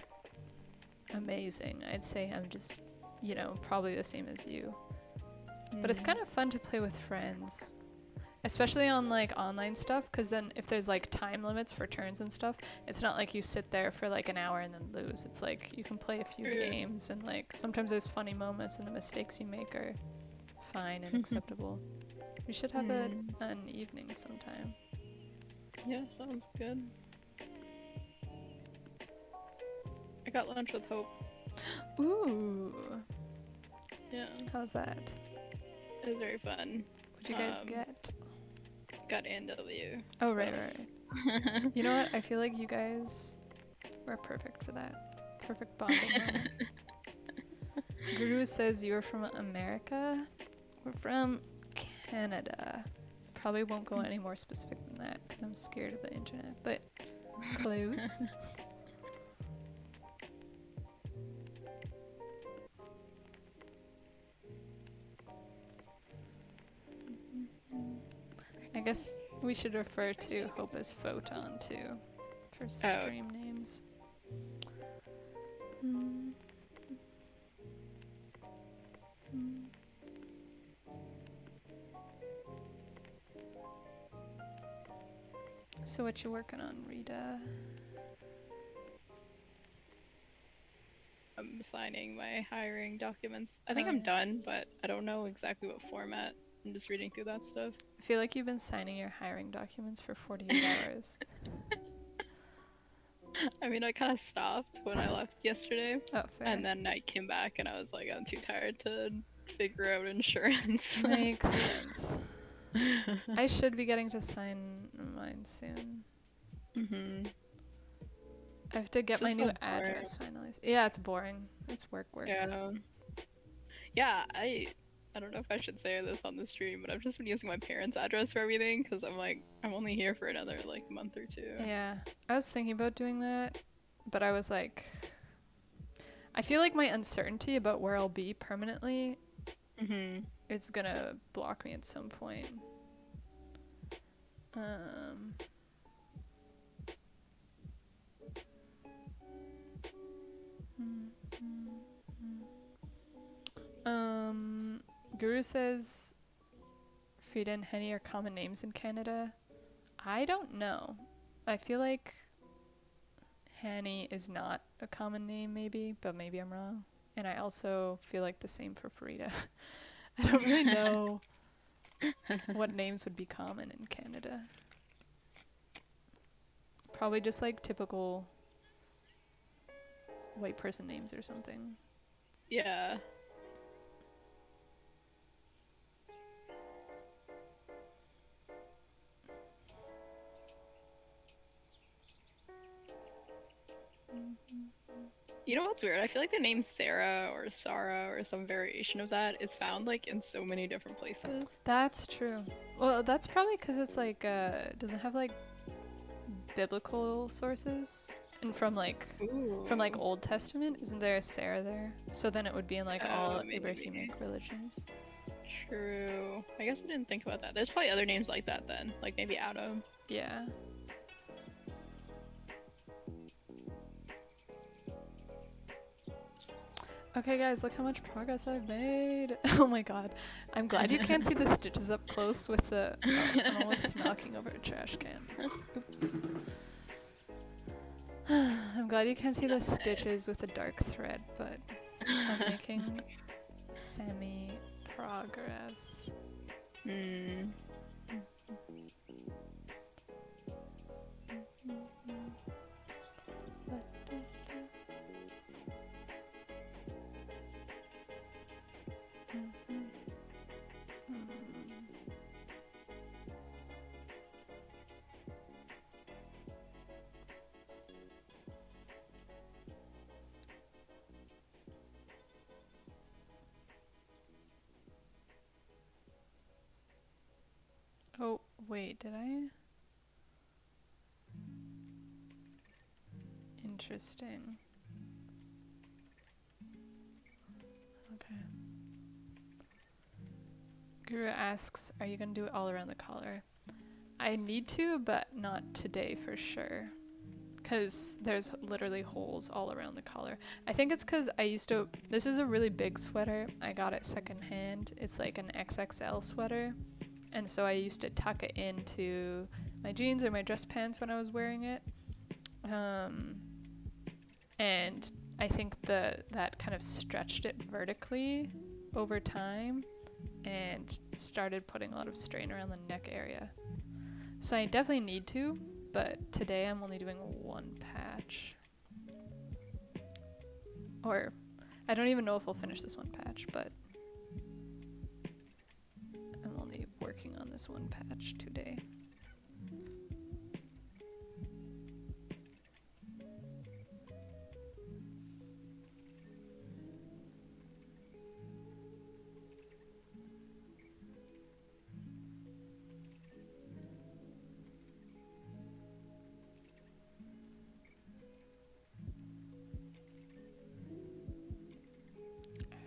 amazing. I'd say I'm just you know, probably the same as you. But it's kind of fun to play with friends, especially on like online stuff, because then if there's like time limits for turns and stuff, it's not like you sit there for like an hour and then lose. It's like you can play a few games, and like sometimes there's funny moments and the mistakes you make are fine and acceptable. We should have an evening sometime. Yeah, sounds good. I got lunch with Hope. Ooh. Yeah. How's that? It was very fun. What'd you guys get? Got A&W. Oh, right. You know what? I feel like you guys were perfect for that. Perfect bonding moment. Guru says you're from America. We're from Canada. Probably won't go any more specific than that because I'm scared of the internet, but close. I guess we should refer to Hope as Photon too for stream names. So what you working on, Rita? I'm signing my hiring documents. I think I'm done, but I don't know exactly what format. I'm just reading through that stuff. I feel like you've been signing your hiring documents for 48 hours. I mean, I kind of stopped when I left yesterday. Oh, fair. And then I came back and I was like, I'm too tired to figure out insurance. Makes sense. I should be getting to sign mine soon. I have to get my new address finalized. Yeah, it's boring. It's work. Yeah, I don't know if I should say this on the stream, but I've just been using my parents' address for everything because I'm like, I'm only here for another like month or two. Yeah, I was thinking about doing that, but I was like, I feel like my uncertainty about where I'll be permanently, it's gonna block me at some point. Guru says Frida and Henny are common names in Canada. I don't know. I feel like Henny is not a common name maybe, but maybe I'm wrong. And I also feel like the same for Frida. I don't really know what names would be common in Canada. Probably just like typical white person names or something. Yeah. You know what's weird? I feel like the name Sarah or Sarah or some variation of that is found like in so many different places. That's true. Well, that's probably because it's like doesn't have like biblical sources, and from like Old Testament, isn't there a Sarah there? So then it would be in like all Abrahamic religions. True. I guess I didn't think about that. There's probably other names like that then, like maybe Adam. Yeah. Okay guys, look how much progress I've made. Oh my god. I'm glad you can't see the stitches up close with the... Oh, I'm almost knocking over a trash can. Oops. I'm glad you can't see the stitches with the dark thread, but I'm making semi-progress. Oh, wait, did I? Interesting. Okay. Guru asks, are you going to do it all around the collar? I need to, but not today for sure. because there's literally holes all around the collar. I think it's because this is a really big sweater. I got it secondhand. It's like an XXL sweater. And so I used to tuck it into my jeans or my dress pants when I was wearing it. And I think that kind of stretched it vertically over time and started putting a lot of strain around the neck area. So I definitely need to, but today I'm only doing one patch. Or I don't even know if I'll finish this one patch, but I'm only working on this one patch today.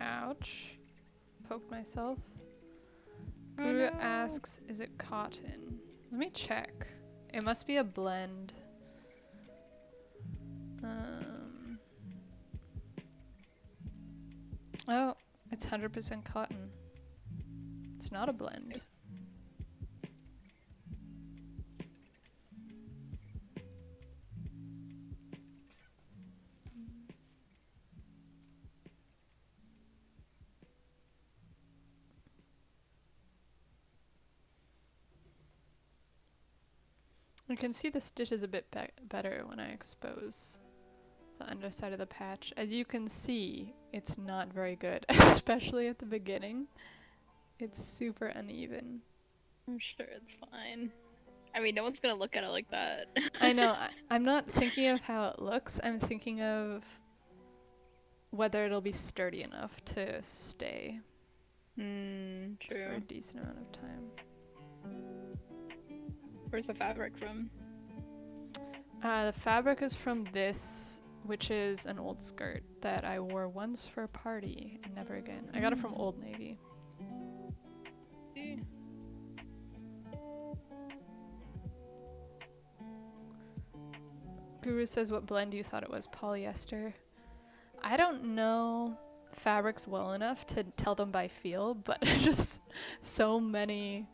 Ouch. Poked myself. Guru asks, is it cotton? Let me check. It must be a blend. Oh, it's 100% cotton. It's not a blend. You can see the stitches a bit better when I expose the underside of the patch. As you can see, it's not very good, especially at the beginning. It's super uneven. I'm sure it's fine. I mean, no one's gonna look at it like that. I know. I'm not thinking of how it looks. I'm thinking of whether it'll be sturdy enough to stay True. for a decent amount of time. Where's the fabric from? The fabric is from this, which is an old skirt that I wore once for a party and never again. I got it from Old Navy. Guru says, what blend you thought it was? Polyester. I don't know fabrics well enough to tell them by feel, but just so many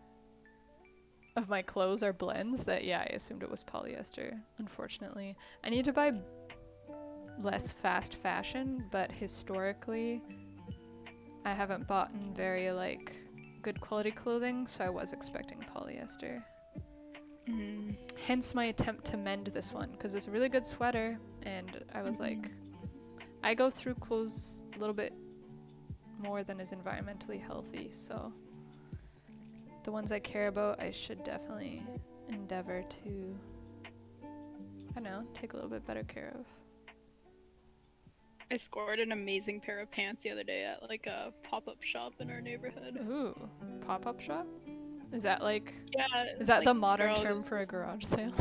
of my clothes are blends that, yeah, I assumed it was polyester, unfortunately. I need to buy less fast fashion, but historically I haven't bought in very, like, good quality clothing, so I was expecting polyester. Hence my attempt to mend this one, because it's a really good sweater, and I was like, I go through clothes a little bit more than is environmentally healthy, so the ones I care about, I should definitely endeavor to, I don't know, take a little bit better care of. I scored an amazing pair of pants the other day at like a pop-up shop in our neighborhood. Ooh, pop-up shop? Is that like, yeah, is that like the modern term for a garage sale?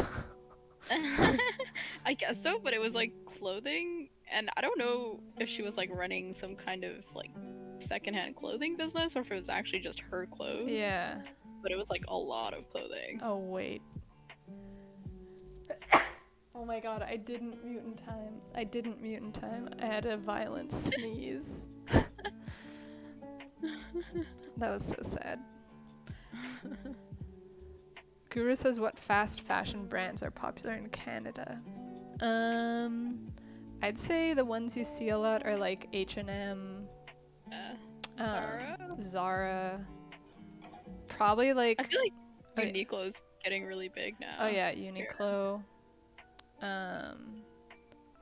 I guess so, but it was like clothing, and I don't know if she was like running some kind of like secondhand clothing business or if it was actually just her clothes. Yeah. But it was like a lot of clothing. Oh, wait. Oh my god, I didn't mute in time. I had a violent sneeze. That was so sad. Guru says, what fast fashion brands are popular in Canada? I'd say the ones you see a lot are like H&M, Zara. Probably like... I feel like Uniqlo is getting really big now. Oh yeah, Uniqlo.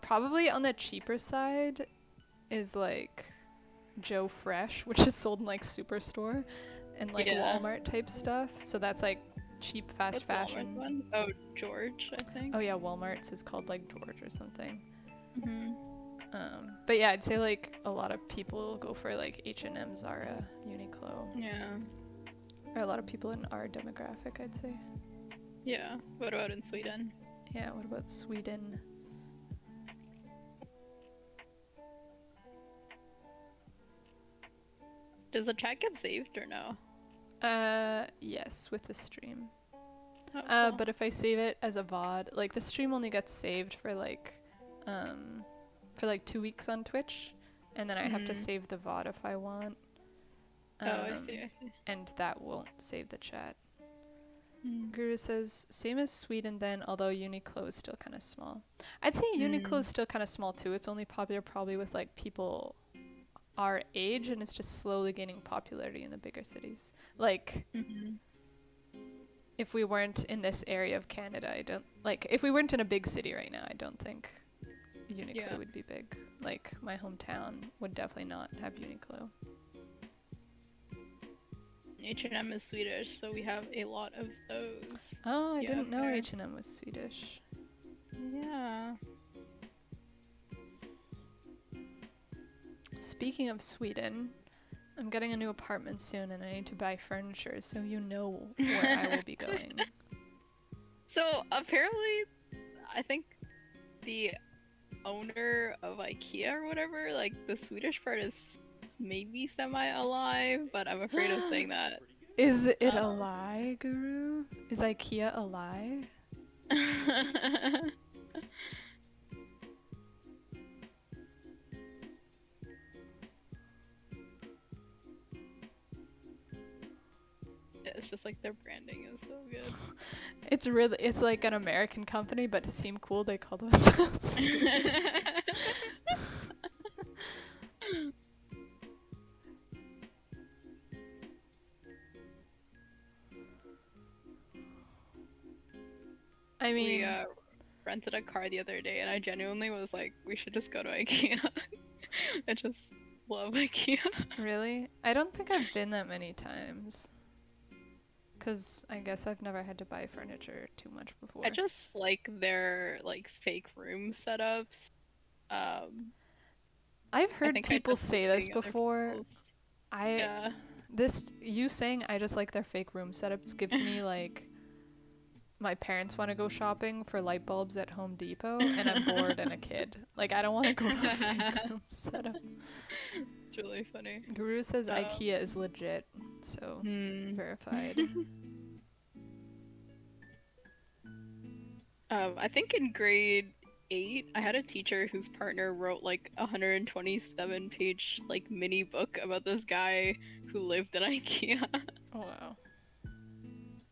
Probably on the cheaper side is like Joe Fresh, which is sold in like Superstore and like Walmart type stuff. So that's like cheap fast fashion. Walmart's one? Oh, George, I think. Oh yeah, Walmart's is called like George or something. But yeah, I'd say like a lot of people go for like H&M, Zara, Uniqlo. Yeah. Or a lot of people in our demographic, I'd say. Yeah. What about in Sweden? Yeah, what about Sweden? Does the chat get saved or no? Yes, with the stream. Oh, cool. But if I save it as a VOD, like the stream only gets saved for like 2 weeks on Twitch, and then I have to Mhm. save the VOD if I want. Oh, I see. And that won't save the chat. Mm. Guru says, same as Sweden then, although Uniqlo is still kind of small. I'd say Uniqlo is still kind of small too. It's only popular probably with like people our age, and it's just slowly gaining popularity in the bigger cities. Like, Mhm. if we weren't in this area of Canada, if we weren't in a big city right now, I don't think Uniqlo Yeah. would be big. Like, my hometown would definitely not have Uniqlo. H&M is Swedish, so we have a lot of those. Oh, I Yeah, didn't know fair. H&M was Swedish. Yeah. Speaking of Sweden, I'm getting a new apartment soon and I need to buy furniture, so you know where I will be going. So apparently, I think the owner of IKEA or whatever, like the Swedish part is maybe semi-alive, but I'm afraid of saying that. Is it a lie, Guru? Is IKEA a lie? It's just like their branding is so good. It's like an American company, but to seem cool, they call themselves. I mean, We rented a car the other day, and I genuinely was like, we should just go to IKEA. I just love IKEA. really? I don't think I've been that many times. Because I guess I've never had to buy furniture too much before. I just like their like fake room setups. I've heard think I people just say like this seeing other before. people's- Yeah. You saying I just like their fake room setups gives me like my parents want to go shopping for light bulbs at Home Depot and I'm bored and a kid. Like, I don't want to go to a fake room setup. It's really funny. Guru says IKEA is legit, so verified. I think in grade 8, I had a teacher whose partner wrote like a 127-page like mini book about this guy who lived in IKEA. Oh, wow.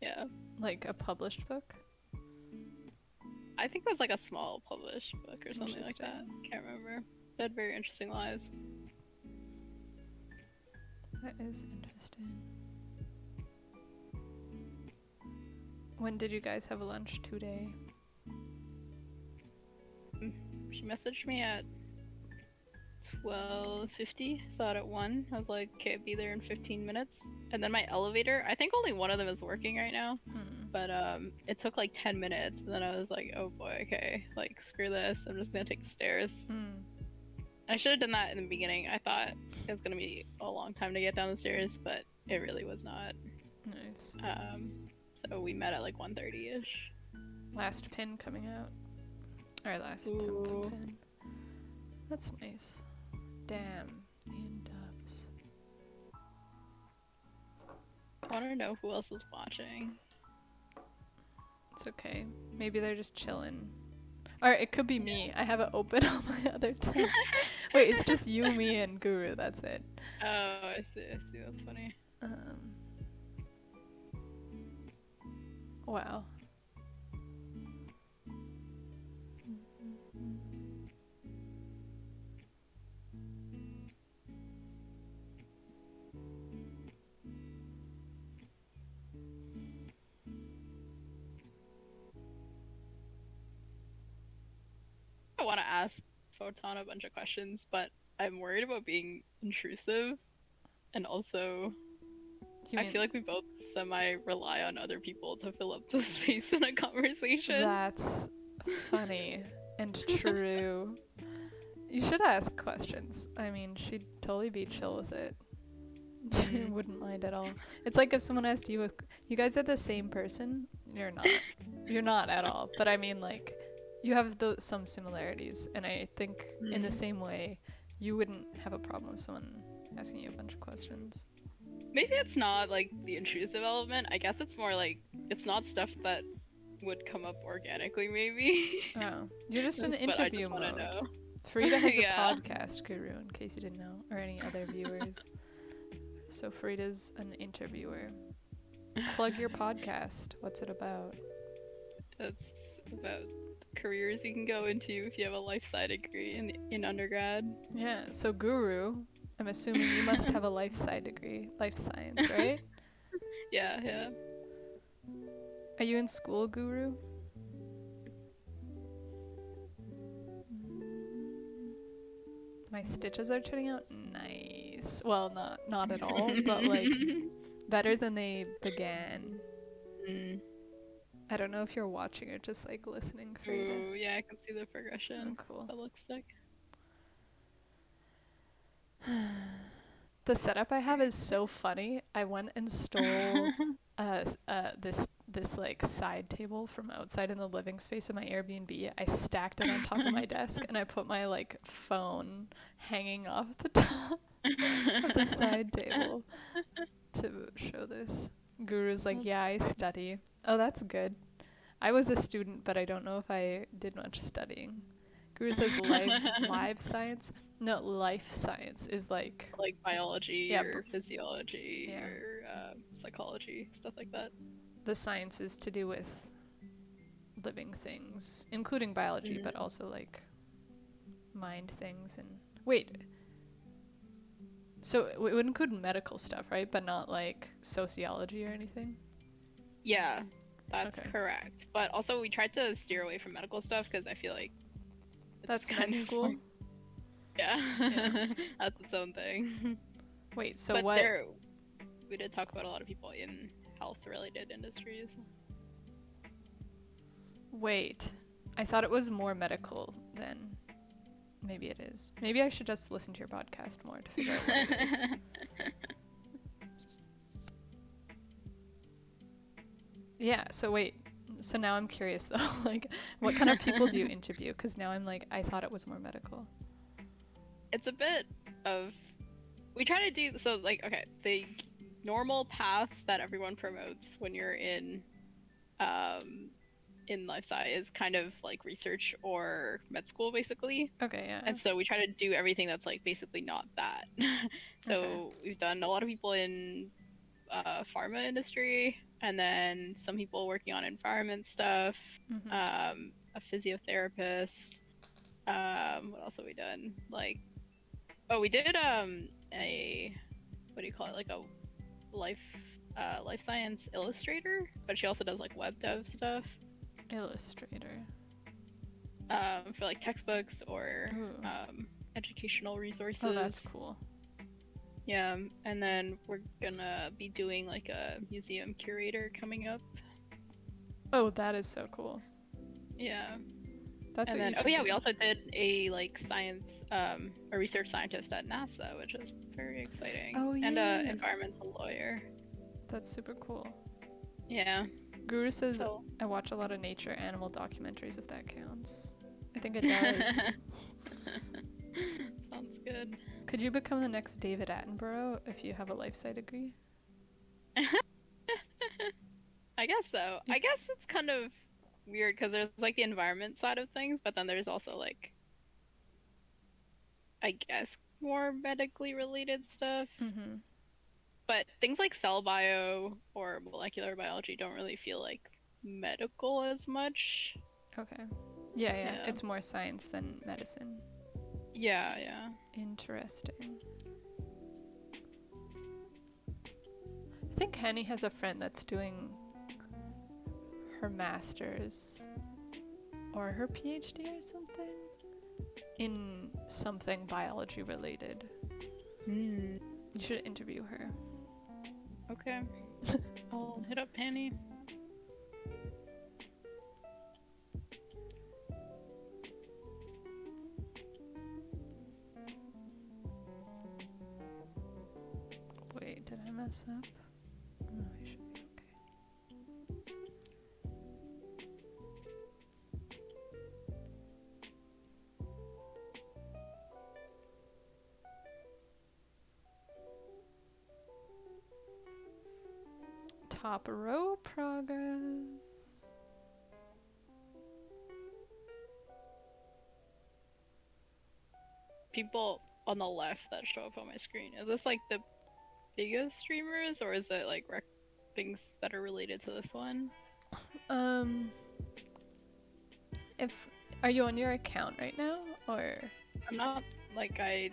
Yeah. Like a published book? I think it was like a small published book or something like that. Interesting. Can't remember. They had very interesting lives. That is interesting. When did you guys have lunch today? She messaged me at 12:50. Saw it at 1. I was like, okay, be there in 15 minutes. And then my elevator, I think only one of them is working right now. But it took like 10 minutes. And then I was like, oh boy, okay, like screw this. I'm just gonna take the stairs. I should have done that in the beginning. I thought it was gonna be a long time to get down the stairs, but it really was not. Nice. So we met at like 1:30ish. Last pin coming out. Or last Ooh. temp pin. That's nice. Damn. Ian Dubs. I want to know who else is watching. It's okay. Maybe they're just chilling. Or it could be me. I have it open on my other tab. Wait, it's just you, me, and Guru. That's it. Oh, I see. That's funny. Wow. I want to ask Photon a bunch of questions, but I'm worried about being intrusive. And also, I feel like we both semi rely on other people to fill up the space in a conversation. That's funny and true. You should ask questions. I mean, she'd totally be chill with it. She wouldn't mind at all. It's like if someone asked you, you guys are the same person? You're not. You're not at all. But I mean, like, you have some similarities. And I think in the same way, you wouldn't have a problem with someone asking you a bunch of questions. maybe it's not like the intrusive element. I guess it's more like it's not stuff that would come up organically, maybe. Oh, you're just in But I just interview want to mode. know. Frida has a Yeah. podcast, Guru, in case you didn't know, or any other viewers. So Frida's an interviewer. Plug your podcast. What's it about? It's about careers you can go into if you have a life sci degree in undergrad. Yeah, so Guru, I'm assuming you must have a life sci degree, life science, right? Yeah, yeah. Are you in school, Guru? My stitches are turning out nice. Well, not at all, but like better than they began. Mm. I don't know if you're watching or just like listening, Frida. Ooh, yeah, I can see the progression. Oh, cool. That looks sick. The setup I have is so funny. I went and stole this like side table from outside in the living space of my Airbnb. I stacked it on top of my desk and I put my like phone hanging off the top of the side table to show this. Guru's like, yeah, I study. Oh, that's good. I was a student, but I don't know if I did much studying. Guru says live science. No, life science is like biology Yeah, or physiology yeah. or psychology, stuff like that. the sciences to do with living things, including biology, but also like mind things. And wait, so it would include medical stuff, right? But not like sociology or anything? Yeah, that's Okay. correct. But also, we tried to steer away from medical stuff because I feel like it's That's kind med of school? like- yeah, Yeah. that's its own thing. Wait, so but what? we did talk about a lot of people in health-related industries. Wait, I thought it was more medical than. Maybe it is. Maybe I should just listen to your podcast more to figure out what it is. Yeah, so wait. So now I'm curious though, like what kind of people do you interview? Because now I'm like, I thought it was more medical. It's a bit of we try to do so like okay, the normal paths that everyone promotes when you're in life sci is kind of like research or med school basically. Okay, yeah. And so we try to do everything that's like basically not that. So we've done a lot of people in pharma industry, and then some people working on environment stuff, Mhm. a physiotherapist. What else have we done? Like, oh, we did a what do you call it? Like a life science illustrator, but she also does like web dev stuff. Illustrator. For like textbooks or Ooh. educational resources. Oh, that's cool. Yeah, and then we're gonna be doing like a museum curator coming up. Oh, that is so cool. Yeah. That's And what then you should we do. also did a like science a research scientist at NASA, which is very exciting. Oh, And yeah. a environmental lawyer. That's super cool. Yeah. Guru says So I watch a lot of nature animal documentaries, if that counts. I think it does. sounds good. Could you become the next David Attenborough if you have a life sci degree? I guess so. I guess it's kind of weird because there's like the environment side of things, but then there's also like I guess more medically related stuff. Mm-hmm. But things like cell bio or molecular biology don't really feel like medical as much. Okay. Yeah, Yeah. It's more science than medicine. Yeah, yeah. Interesting. I think Henny has a friend that's doing her master's or her PhD or something in something biology related. Hmm. You should interview her. Okay. I'll hit up Penny. Wait, did I mess up? No, I should be okay. top row progress. People on the left that show up on my screen, is this like the biggest streamers, or is it like things that are related to this one? If are you on your account right now, or? I'm not, like, I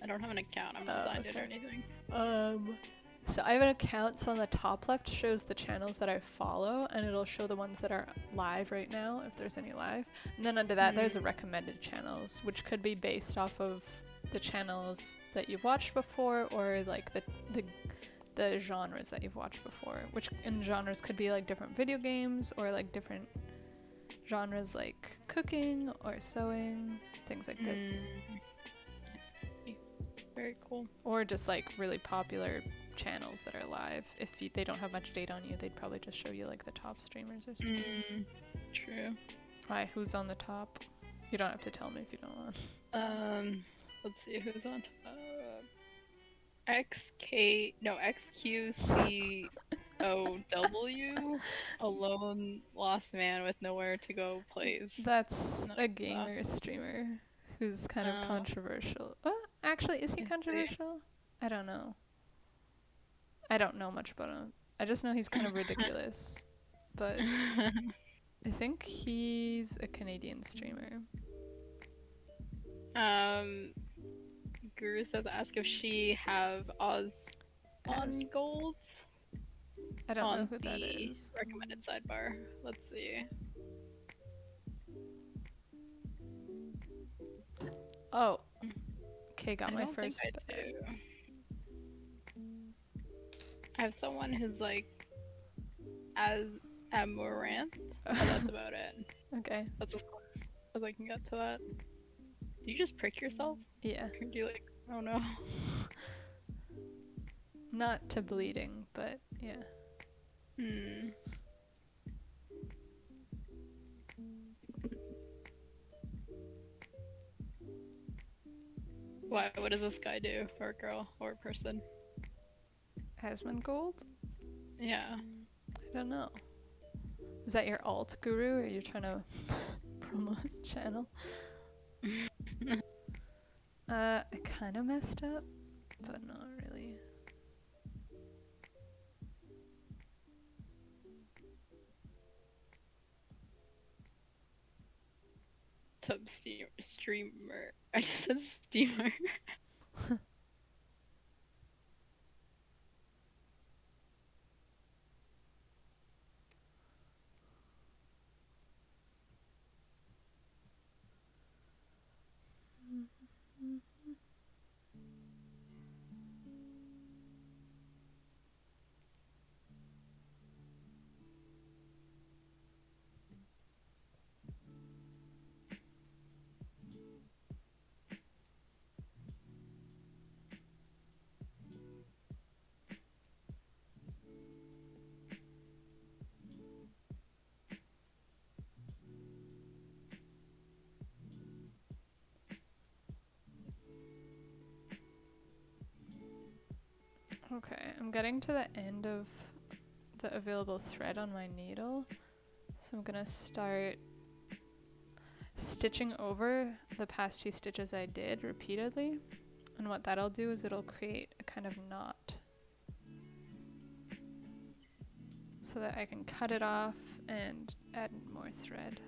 don't have an account. I'm not signed in or okay. anything. So I have an account, so on the top left shows the channels that I follow, and it'll show the ones that are live right now, if there's any live. And then under that, there's a recommended channels, which could be based off of the channels that you've watched before, or like the genres that you've watched before, which in genres could be like different video games, or like different genres like cooking or sewing, things like this. I see. Very cool. Or just like really popular channels that are live. If they don't have much data on you, they'd probably just show you like the top streamers or something. True. Why? Who's on the top? You don't have to tell me if you don't want. Let's see who's on top. XQCOW, a lone lost man with nowhere to go plays. That's a gamer streamer who's kind of controversial. Actually, is he controversial? I don't know. I don't know much about him. I just know he's kind of ridiculous. But I think he's a Canadian streamer. Guru says ask if she have Oz on gold. I don't know on who that the is. recommended sidebar. Let's see. Oh. Okay, got I my don't think first I bag. do. I have someone who's like as Amaranth, but that's about it. Okay. That's as close as I can get to that. Do you just prick yourself? Yeah. Or do you like, oh no. Not to bleeding, but yeah. Why? What does this guy do? Or girl? Or person? Asmongold? Yeah. I don't know. Is that your alt, Guru, or are you trying to promote the channel? I kind of messed up, but not really. Tub streamer. I just said steamer. Okay, I'm getting to the end of the available thread on my needle, so I'm gonna start stitching over the past few stitches I did repeatedly, and what that'll do is it'll create a kind of knot so that I can cut it off and add more thread.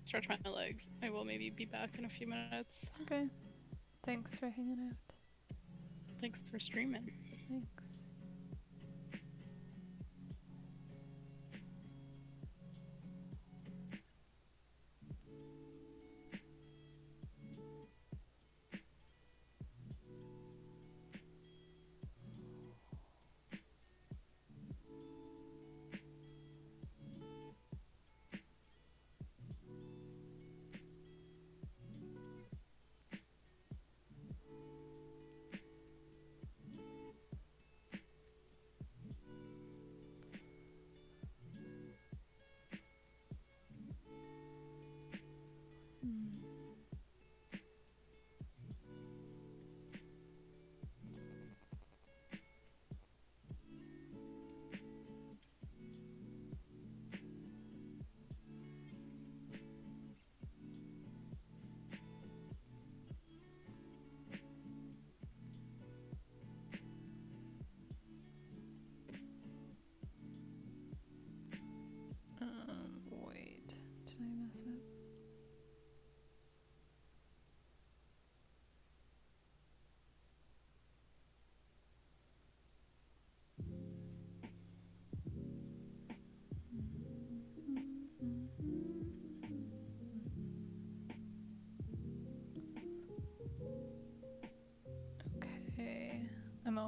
Stretch my legs. I will maybe be back in a few minutes. Okay. Thanks for hanging out. Thanks for streaming. Thanks.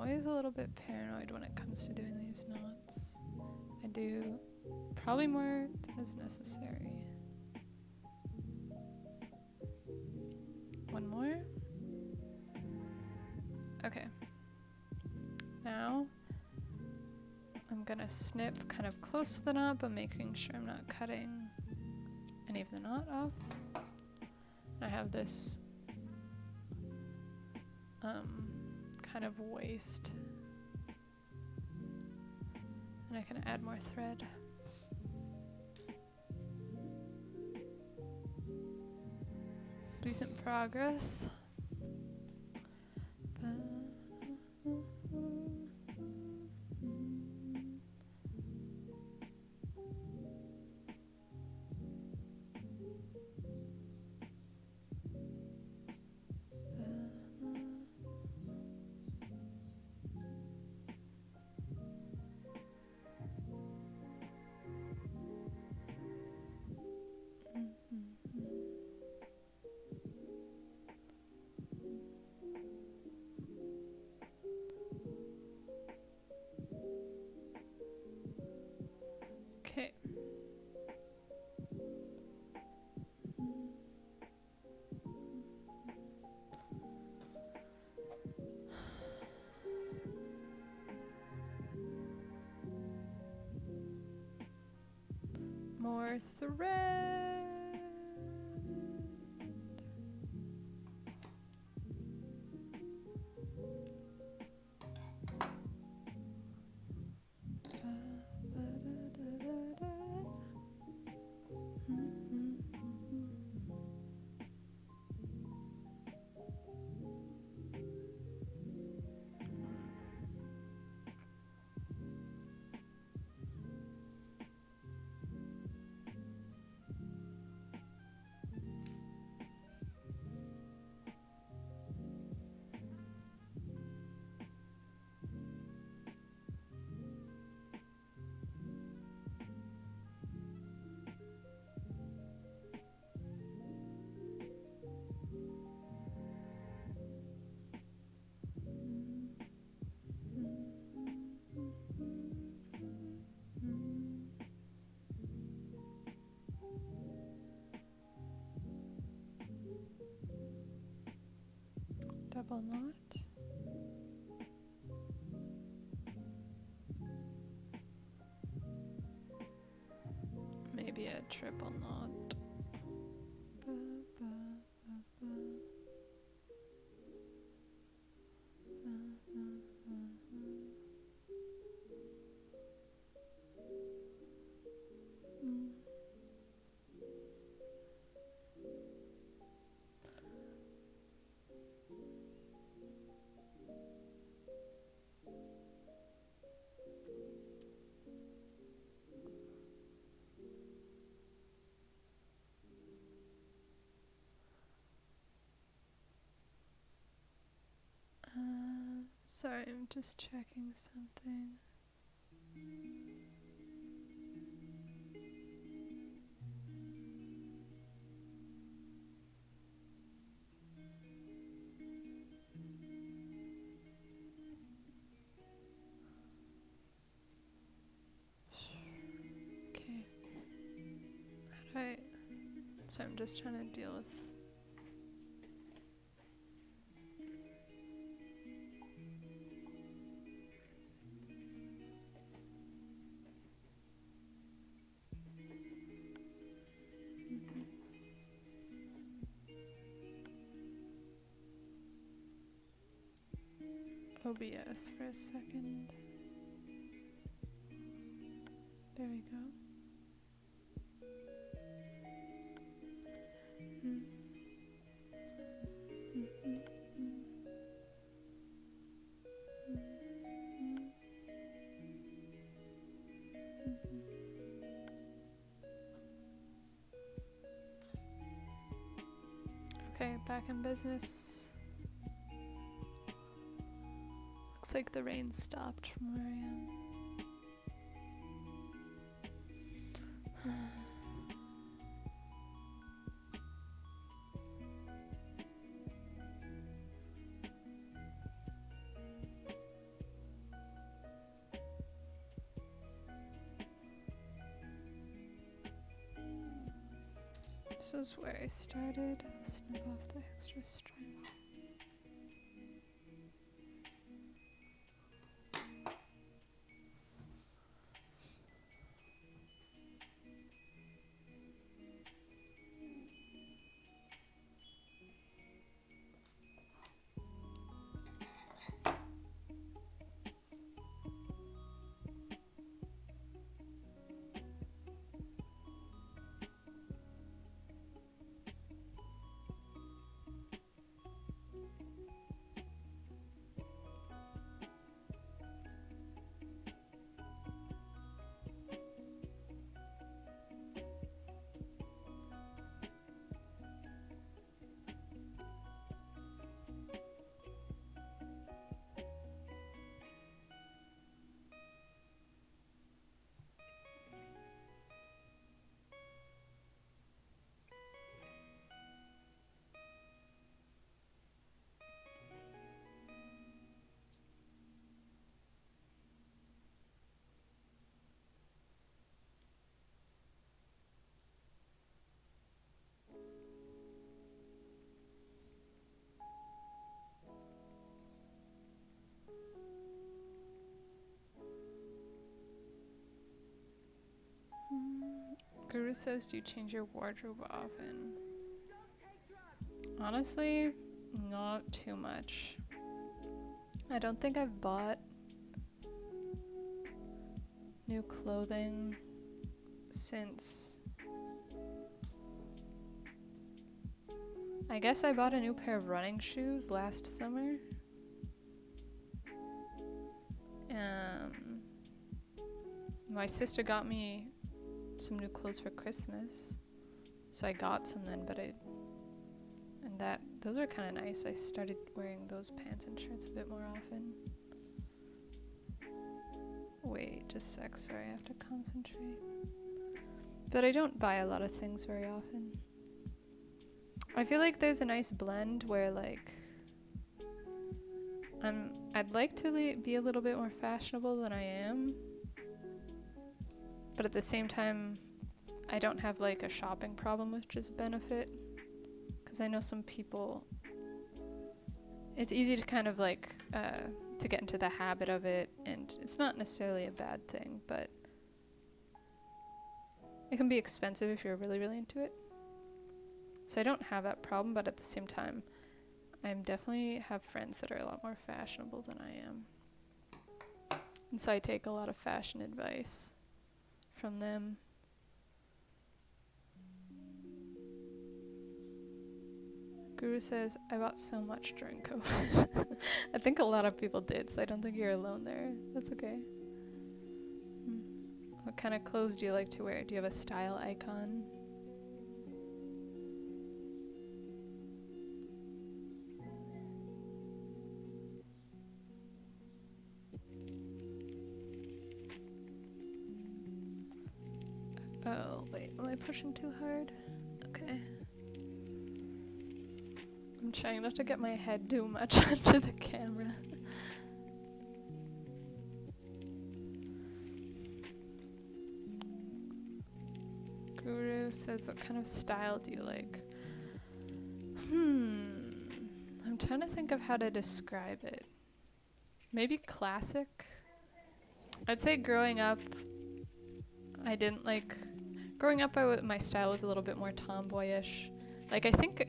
always a little bit paranoid when it comes to doing these knots. I do probably more than is necessary. One more. Okay. Now I'm gonna snip kind of close to the knot, but making sure I'm not cutting any of the knot off. And I have this kind of waist, and I can add more thread. Decent progress. Okay. More thread. Double knot. Maybe a triple knot. Sorry, I'm just checking something. Okay. How do I... So I'm just trying to deal with... OBS for a second. There we go. Okay, back in business. Looks like the rain stopped from where I am. This is where I started. Snip off the extra strip. Guru says, do you change your wardrobe often? Honestly, not too much. I don't think I've bought new clothing since... I guess I bought a new pair of running shoes last summer. My sister got me some new clothes for Christmas, so I got some then, those are kind of nice. I started wearing those pants and shirts a bit more often. Wait, just a sec, sorry, I have to concentrate. But I don't buy a lot of things very often. I feel like there's a nice blend where like I'd like to be a little bit more fashionable than I am, but at the same time I don't have like a shopping problem, which is a benefit, because I know some people, it's easy to kind of like to get into the habit of it, and it's not necessarily a bad thing, but it can be expensive if you're really, really into it. So I don't have that problem, but at the same time, I definitely have friends that are a lot more fashionable than I am. And so I take a lot of fashion advice from them. Guru says, I bought so much during COVID. I think a lot of people did, so I don't think you're alone there. That's okay. What kind of clothes do you like to wear? Do you have a style icon? Oh, wait, am I pushing too hard? Okay. I'm trying not to get my head too much onto the camera. Guru says, what kind of style do you like? I'm trying to think of how to describe it. Maybe classic? I'd say growing up, I didn't like... Growing up, my style was a little bit more tomboyish. Like, I think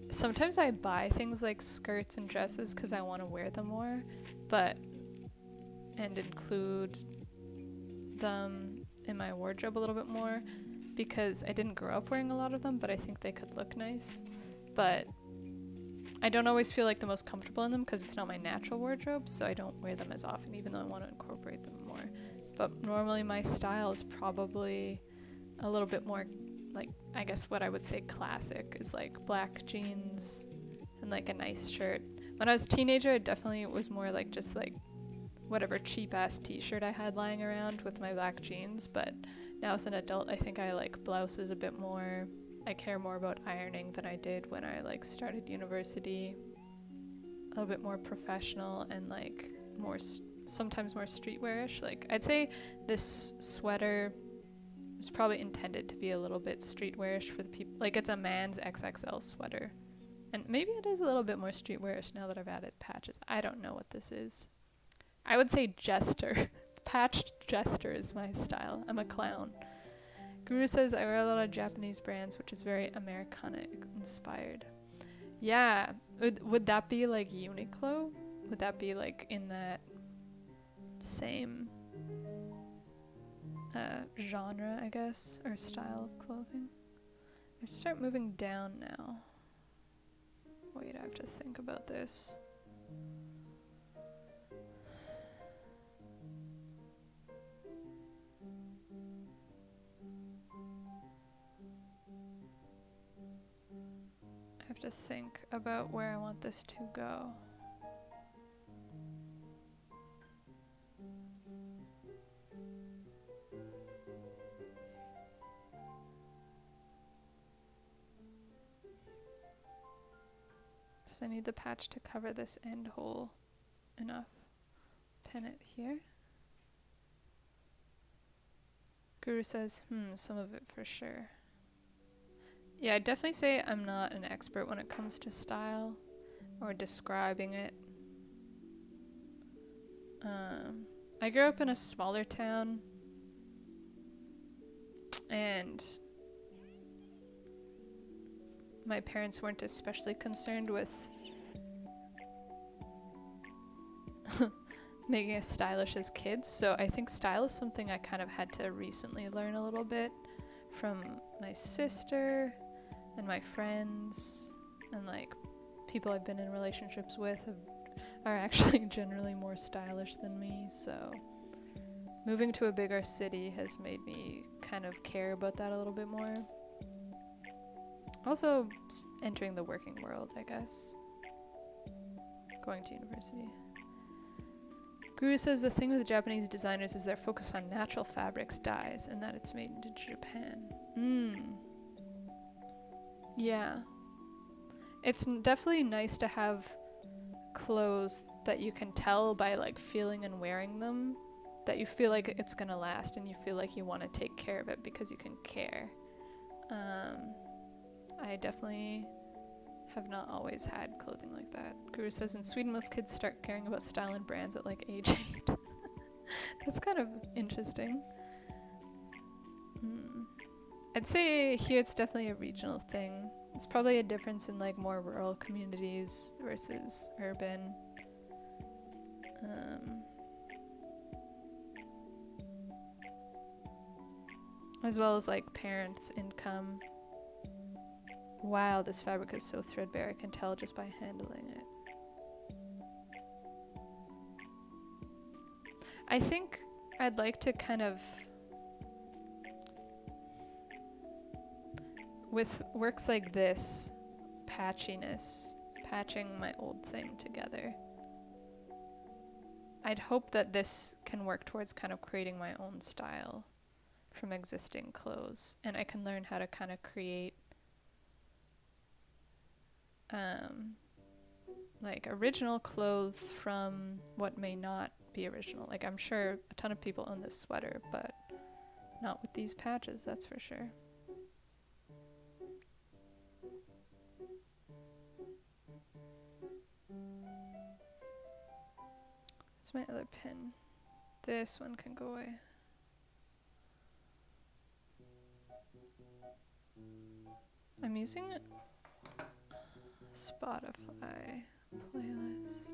sometimes I buy things like skirts and dresses because I want to wear them more, and include them in my wardrobe a little bit more, because I didn't grow up wearing a lot of them, but I think they could look nice. But I don't always feel like the most comfortable in them because it's not my natural wardrobe, so I don't wear them as often, even though I want to incorporate them more. But normally my style is probably a little bit more, like, I guess what I would say classic is like black jeans and like a nice shirt. When I was a teenager, it definitely was more like just like whatever cheap ass t-shirt I had lying around with my black jeans. But now as an adult, I think I like blouses a bit more. I care more about ironing than I did when I like started university. A little bit more professional and like more sometimes more streetwearish. Like I'd say this sweater was probably intended to be a little bit streetwearish for the people. Like, it's a man's XXL sweater. And maybe it is a little bit more streetwearish now that I've added patches. I don't know what this is. I would say jester. Patched jester is my style. I'm a clown. Guru says, I wear a lot of Japanese brands, which is very Americana inspired. Yeah. Would that be like Uniqlo? Would that be like in that same genre, I guess, or style of clothing? I start moving down now. Wait, I have to think about this. I have to think about where I want this to go. I need the patch to cover this end hole enough. Pin it here. Guru says, some of it for sure. Yeah, I'd definitely say I'm not an expert when it comes to style or describing it. I grew up in a smaller town, and my parents weren't especially concerned with making us stylish as kids, so I think style is something I kind of had to recently learn a little bit from my sister and my friends, and like people I've been in relationships with are actually generally more stylish than me, so moving to a bigger city has made me kind of care about that a little bit more. Also, entering the working world, I guess. Going to university. Guru says the thing with Japanese designers is they're focused on natural fabrics, dyes, and that it's made in Japan. Yeah. It's definitely nice to have clothes that you can tell by like feeling and wearing them, that you feel like it's gonna last and you feel like you want to take care of it because you can care. I definitely have not always had clothing like that. Guru says in Sweden most kids start caring about style and brands at like age 8. That's kind of interesting. I'd say here it's definitely a regional thing. It's probably a difference in like more rural communities versus urban. As well as like parents' income. Wow, this fabric is so threadbare, I can tell just by handling it. I think I'd like to kind of, with works like this, patchiness, patching my old thing together, I'd hope that this can work towards kind of creating my own style from existing clothes, and I can learn how to kind of create like original clothes from what may not be original. Like I'm sure a ton of people own this sweater, but not with these patches, that's for sure. Where's my other pin? This one can go away. I'm using Spotify playlist.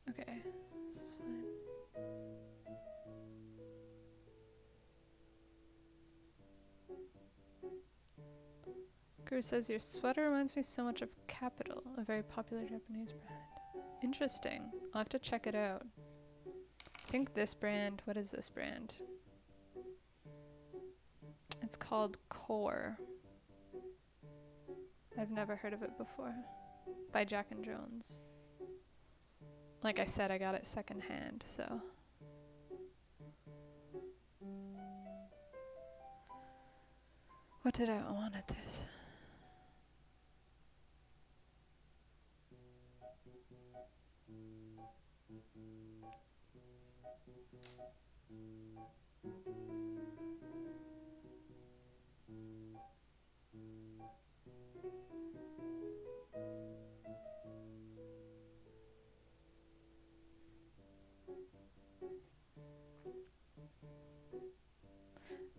Okay, this is fine. Guru says your sweater reminds me so much of Capital, a very popular Japanese brand. Interesting. I'll have to check it out. I think this brand, what is this brand? It's called Core. I've never heard of it before. By Jack and Jones. Like I said, I got it secondhand, so. What did I wanted this?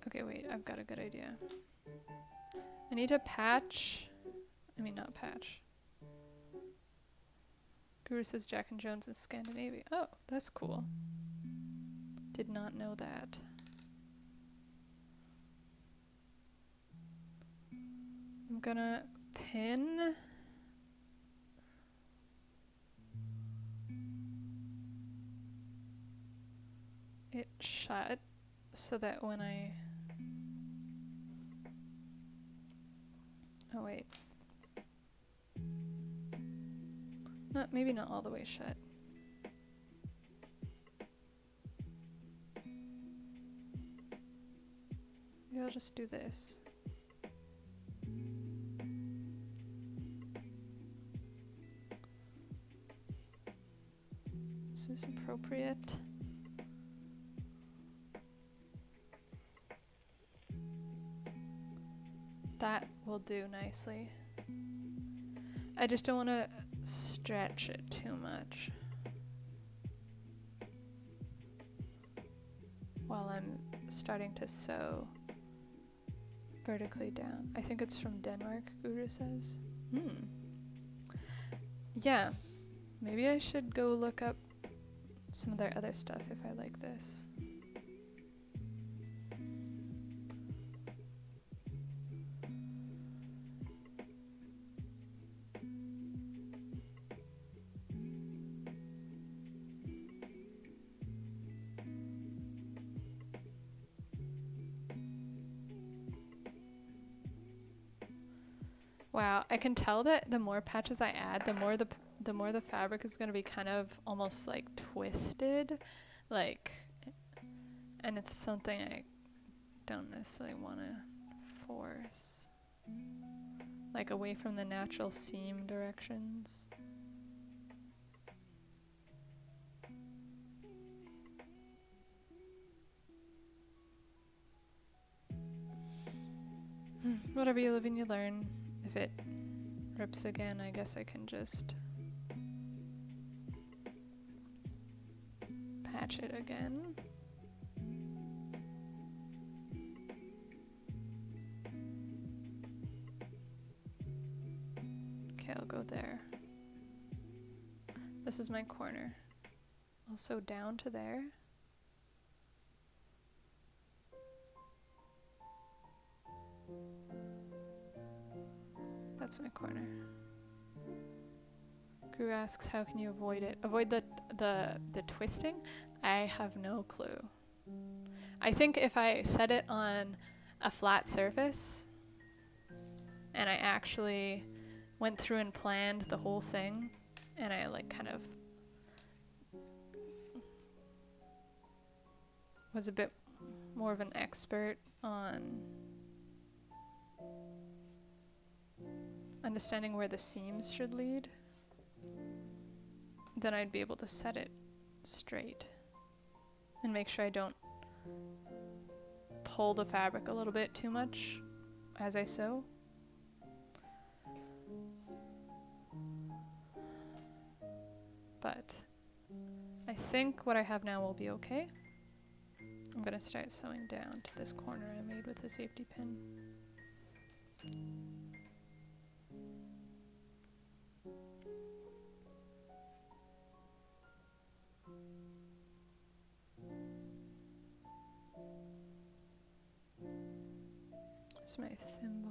Okay, wait, I've got a good idea. I need to patch. I mean, not patch. Guru says Jack and Jones is Scandinavia. Oh, that's cool. Did not know that. I'm gonna pin it shut so that when I... Oh wait. Not, maybe not all the way shut. Maybe I'll just do this. Is this appropriate? That will do nicely. I just don't want to stretch it too much while I'm starting to sew vertically down. I think it's from Denmark, Guru says. Yeah, maybe I should go look up some of their other stuff if I like this. Wow, I can tell that the more patches I add, the more the fabric is going to be kind of almost like twisted, like, and it's something I don't necessarily want to force, like away from the natural seam directions. Whatever you live and you learn. If it rips again, I guess I can just patch it again. Okay, I'll go there. This is my corner. Also down to there. That's my corner. Guru asks, how can you avoid it? Avoid the twisting? I have no clue. I think if I set it on a flat surface and I actually went through and planned the whole thing and I like kind of was a bit more of an expert on understanding where the seams should lead, then I'd be able to set it straight and make sure I don't pull the fabric a little bit too much as I sew. But I think what I have now will be okay. I'm gonna start sewing down to this corner I made with a safety pin. Where's my thimble?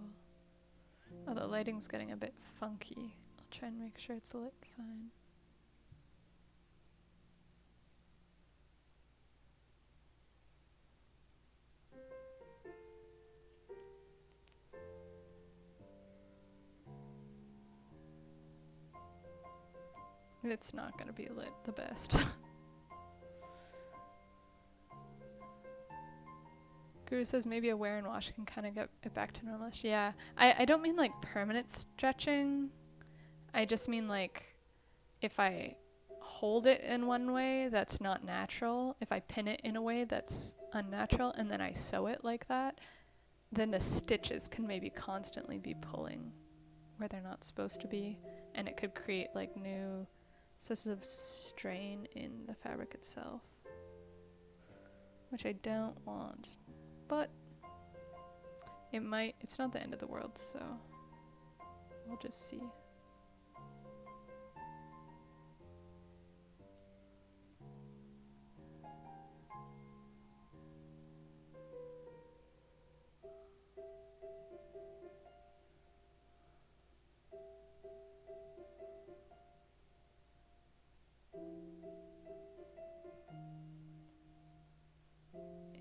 Oh, the lighting's getting a bit funky. I'll try and make sure it's lit fine. It's not gonna be lit the best. Guru says maybe a wear and wash can kind of get it back to normalish. Yeah, I don't mean like permanent stretching. I just mean like if I hold it in one way that's not natural, if I pin it in a way that's unnatural and then I sew it like that, then the stitches can maybe constantly be pulling where they're not supposed to be, and it could create like new sources of strain in the fabric itself, which I don't want. But it's not the end of the world, so we'll just see.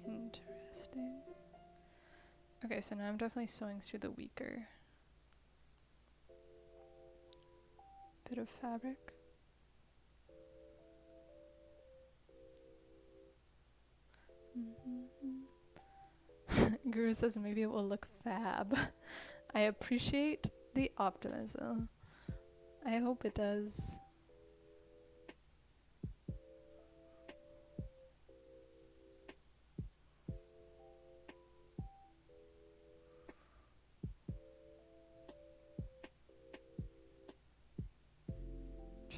Interesting. Okay, so now I'm definitely sewing through the weaker bit of fabric. Guru says maybe it will look fab. I appreciate the optimism. I hope it does.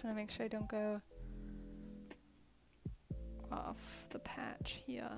Trying to make sure I don't go off the patch here.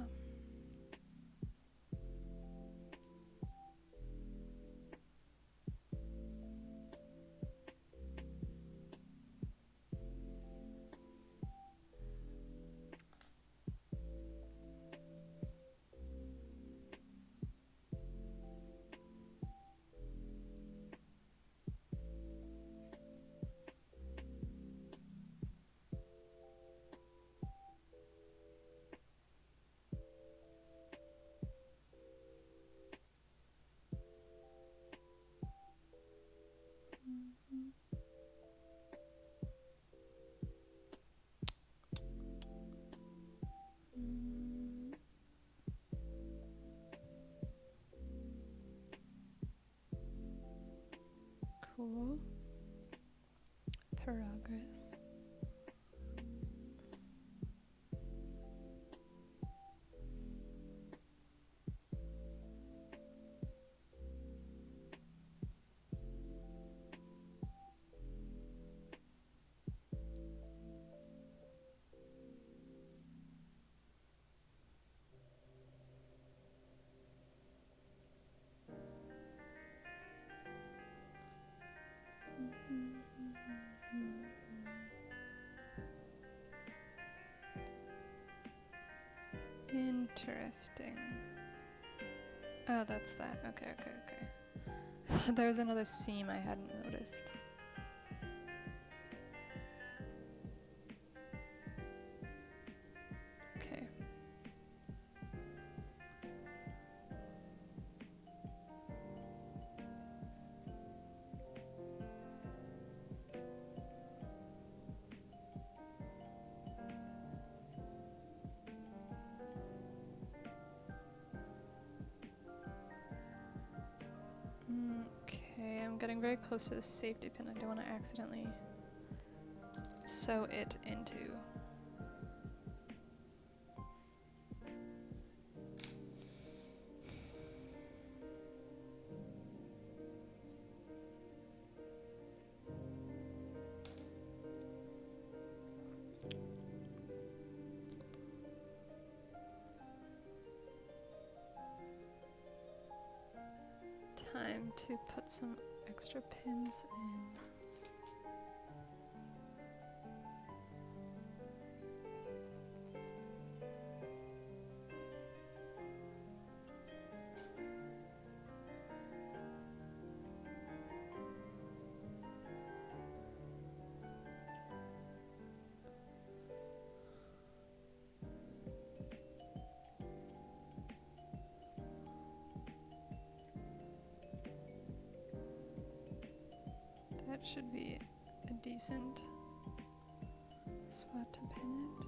Cool. Progress. Interesting. Oh, that's that. Okay. There's another seam I hadn't noticed. Okay. Okay, I'm getting very close to the safety pin. I don't want to accidentally sew it into. Time to put some extra pins in. That should be a decent spot to pin it.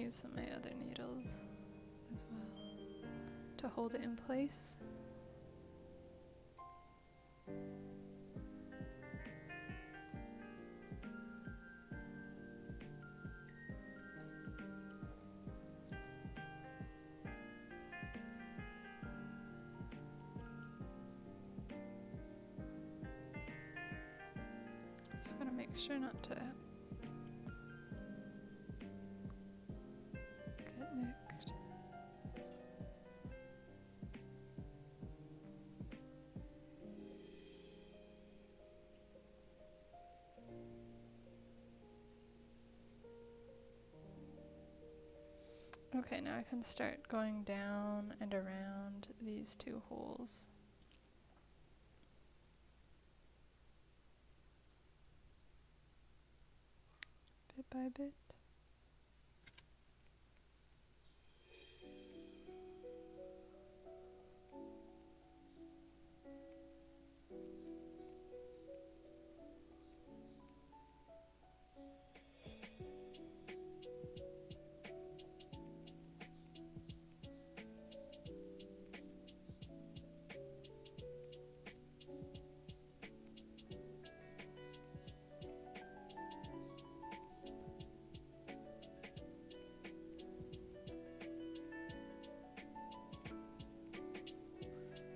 use some of my other needles as well to hold it in place. Just gotta make sure not to get nicked. Okay, now I can start going down and around these two holes. Bit by bit.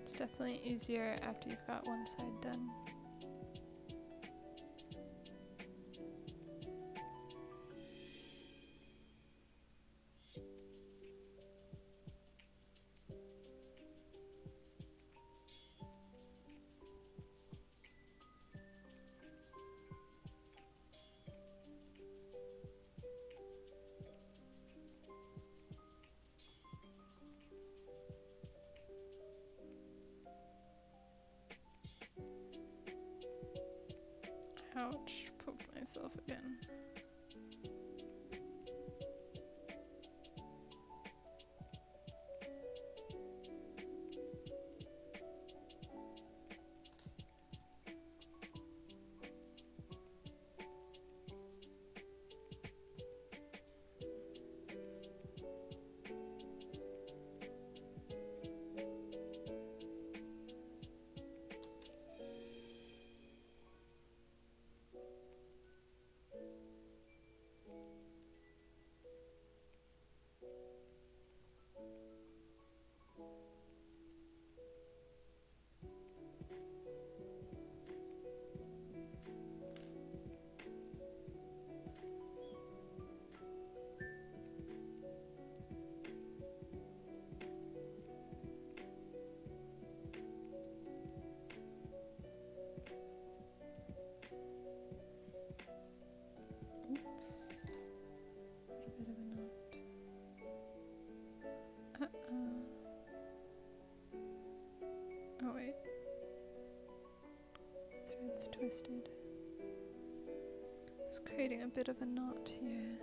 It's definitely easier after you've got one side done. Ouch, poked myself again. Oops. A bit of a knot. Oh wait. Thread's twisted. It's creating a bit of a knot here.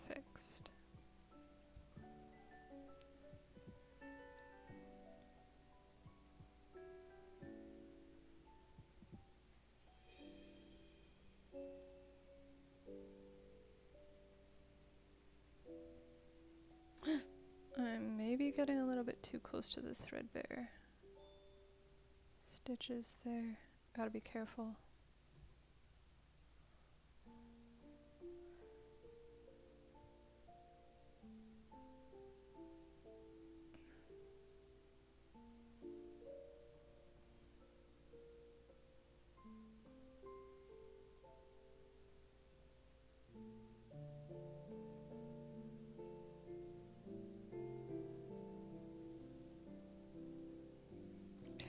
Fixed. I'm maybe getting a little bit too close to the threadbare stitches there. Gotta be careful.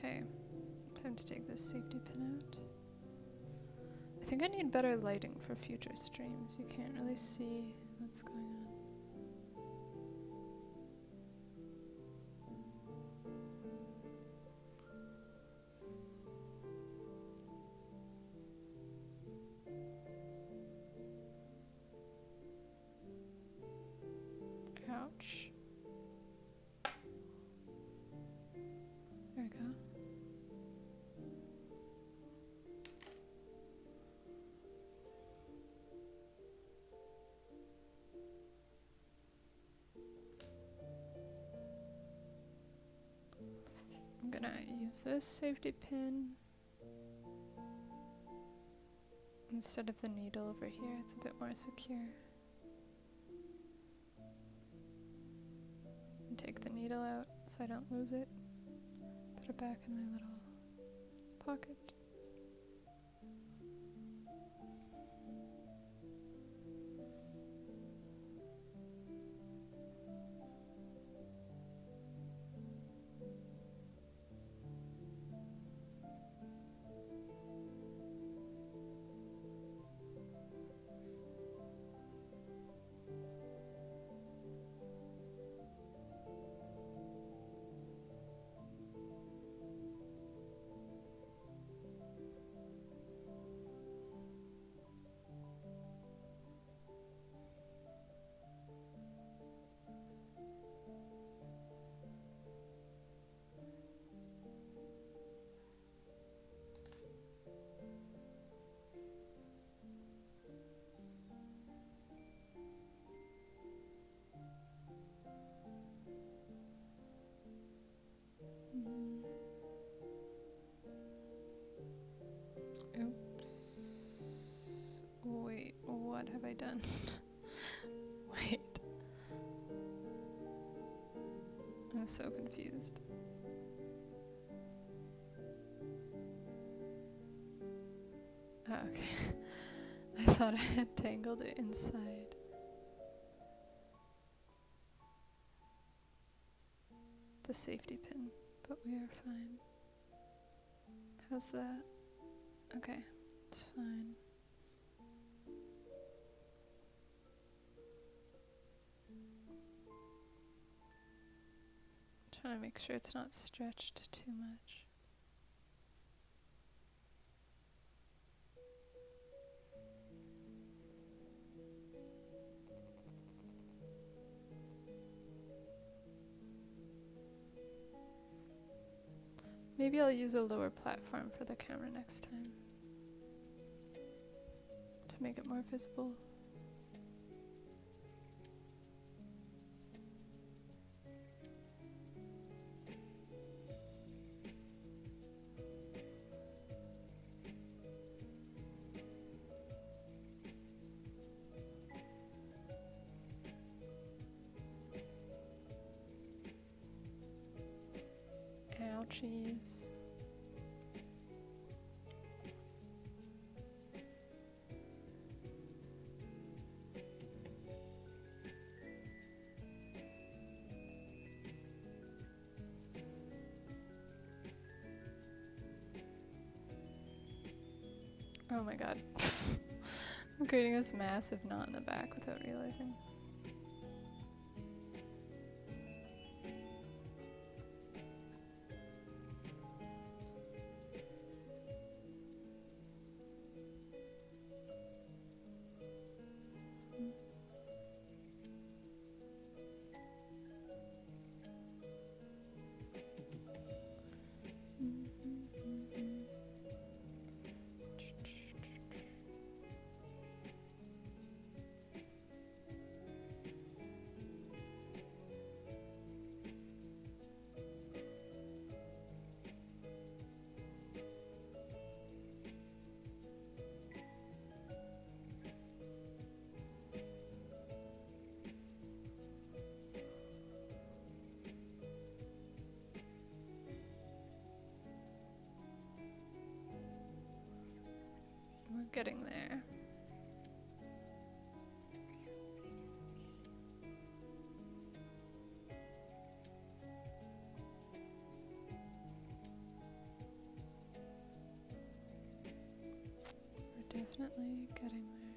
Okay, time to take this safety pin out. I think I need better lighting for future streams. You can't really see what's going on. gonna use this safety pin instead of the needle over here. It's a bit more secure. And take the needle out so I don't lose it. Put it back in my little pocket. Oops. Wait, what have I done? Wait. I'm so confused. Oh, okay. I thought I had tangled it inside. The safety pin, but we are fine. How's that? Okay, it's fine. Trying to make sure it's not stretched too much. Maybe I'll use a lower platform for the camera next time to make it more visible. Ouchies. Oh my god. I'm creating this massive knot in the back without realizing. We're getting there. We're definitely getting there.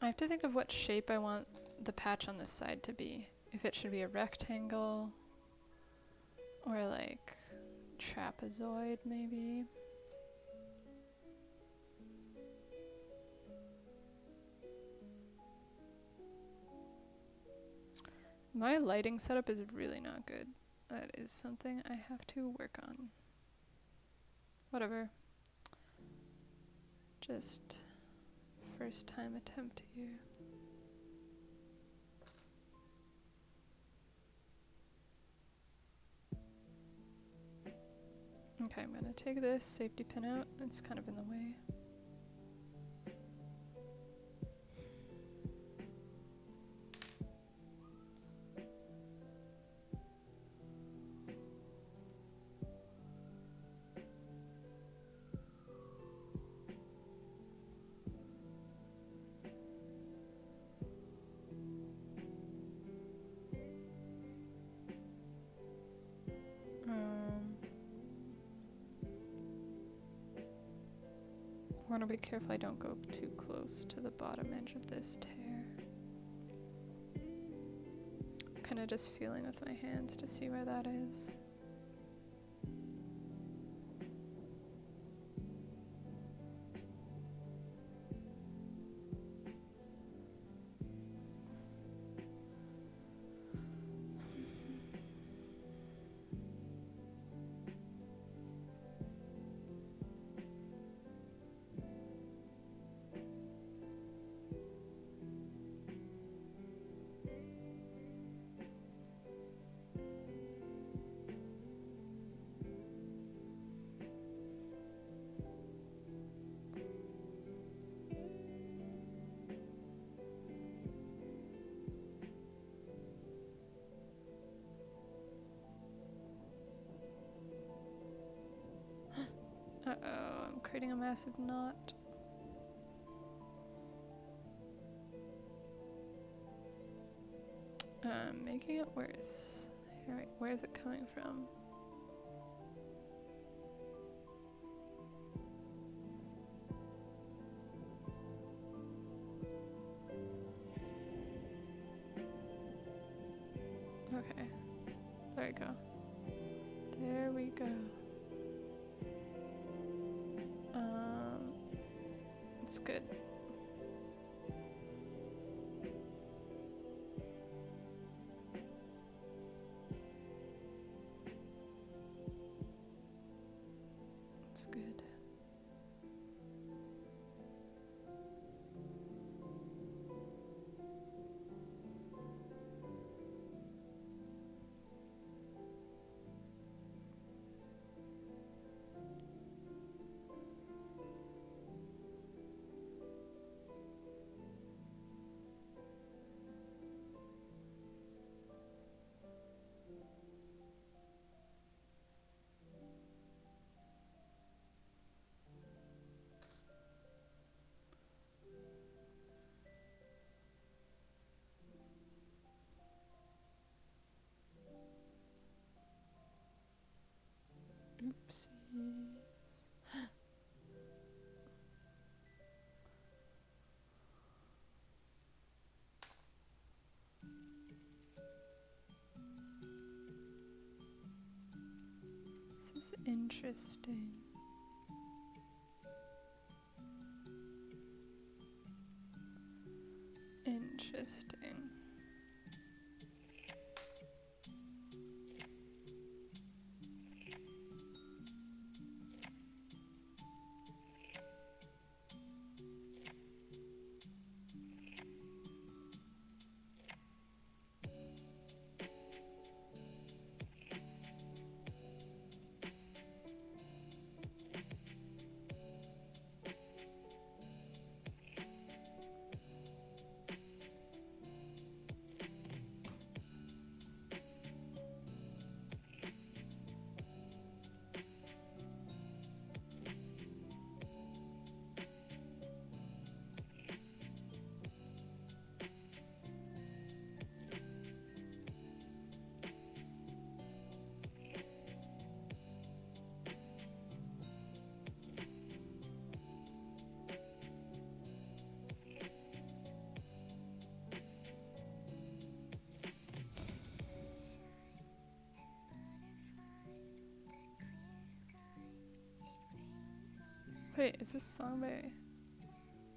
I have to think of what shape I want the patch on this side to be. If it should be a rectangle or like trapezoid maybe. My lighting setup is really not good. That is something I have to work on. Whatever. Just first time attempt here. Okay, I'm gonna take this safety pin out. It's kind of in the way. I want to be careful I don't go too close to the bottom edge of this tear. Kind of just feeling with my hands to see where that is. Uh-oh, I'm creating a massive knot. Making it worse. Here, wait, where is it coming from? Okay, there we go. There we go. It's good. It's good. Oopsies. This is interesting. Interesting. Wait, is this song by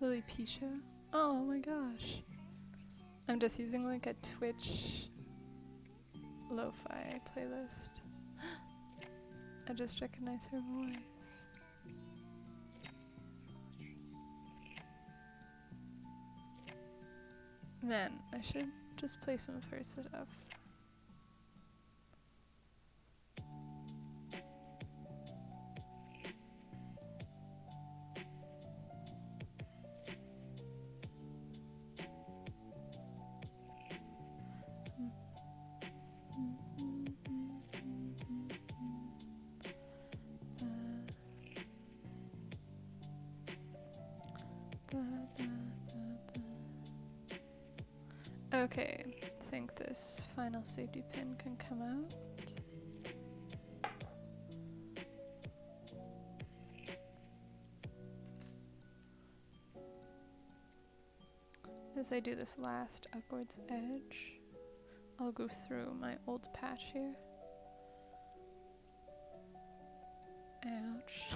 Lily Pisha? Oh my gosh. I'm just using like a Twitch lo-fi playlist. I just recognize her voice. Man, I should just play some of her stuff. Okay, I think this final safety pin can come out. As I do this last upwards edge, I'll go through my old patch here. Ouch.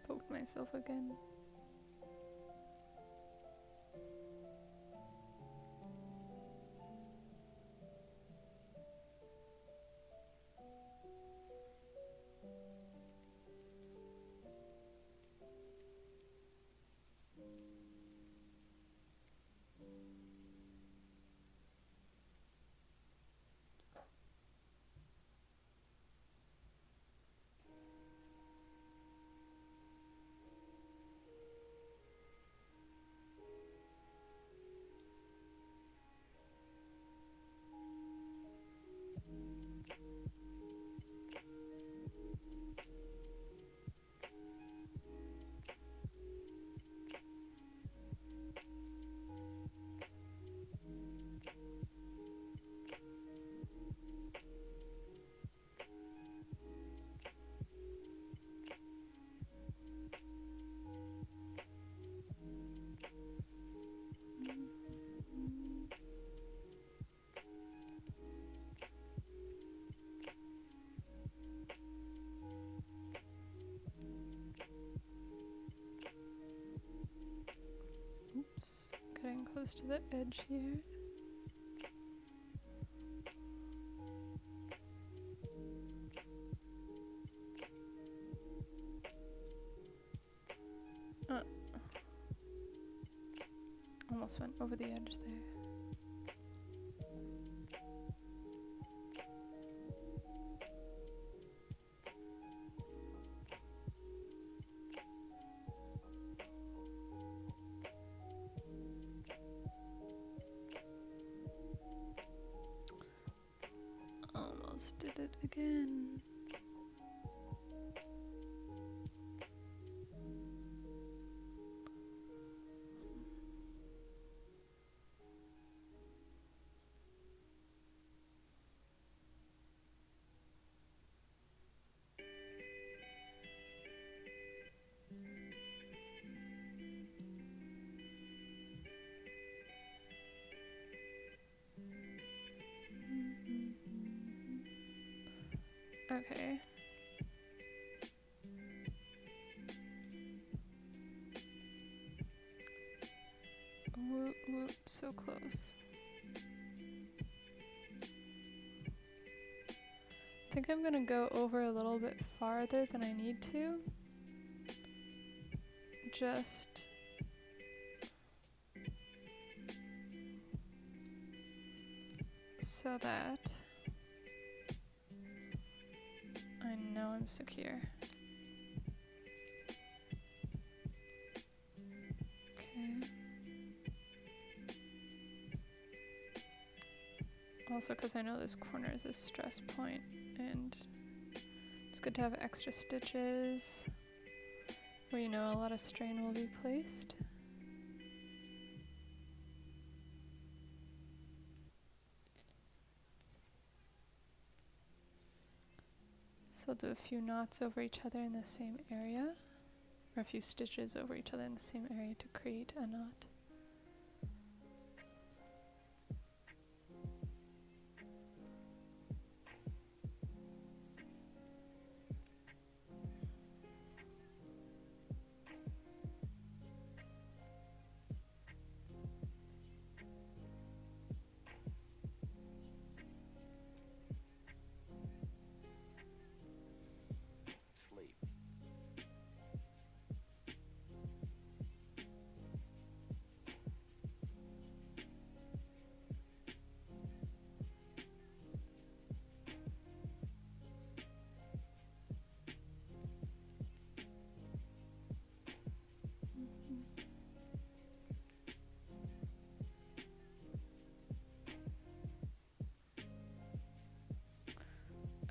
Poked myself again. Oops, getting close to the edge here. Almost went over the edge there. Almost did it again. Okay. Woot woot, so close. I think I'm gonna go over a little bit farther than I need to. Just so that I know I'm secure. Okay. Also, because I know this corner is a stress point, and it's good to have extra stitches where you know a lot of strain will be placed. So I'll do a few knots over each other in the same area, or a few stitches over each other in the same area to create a knot.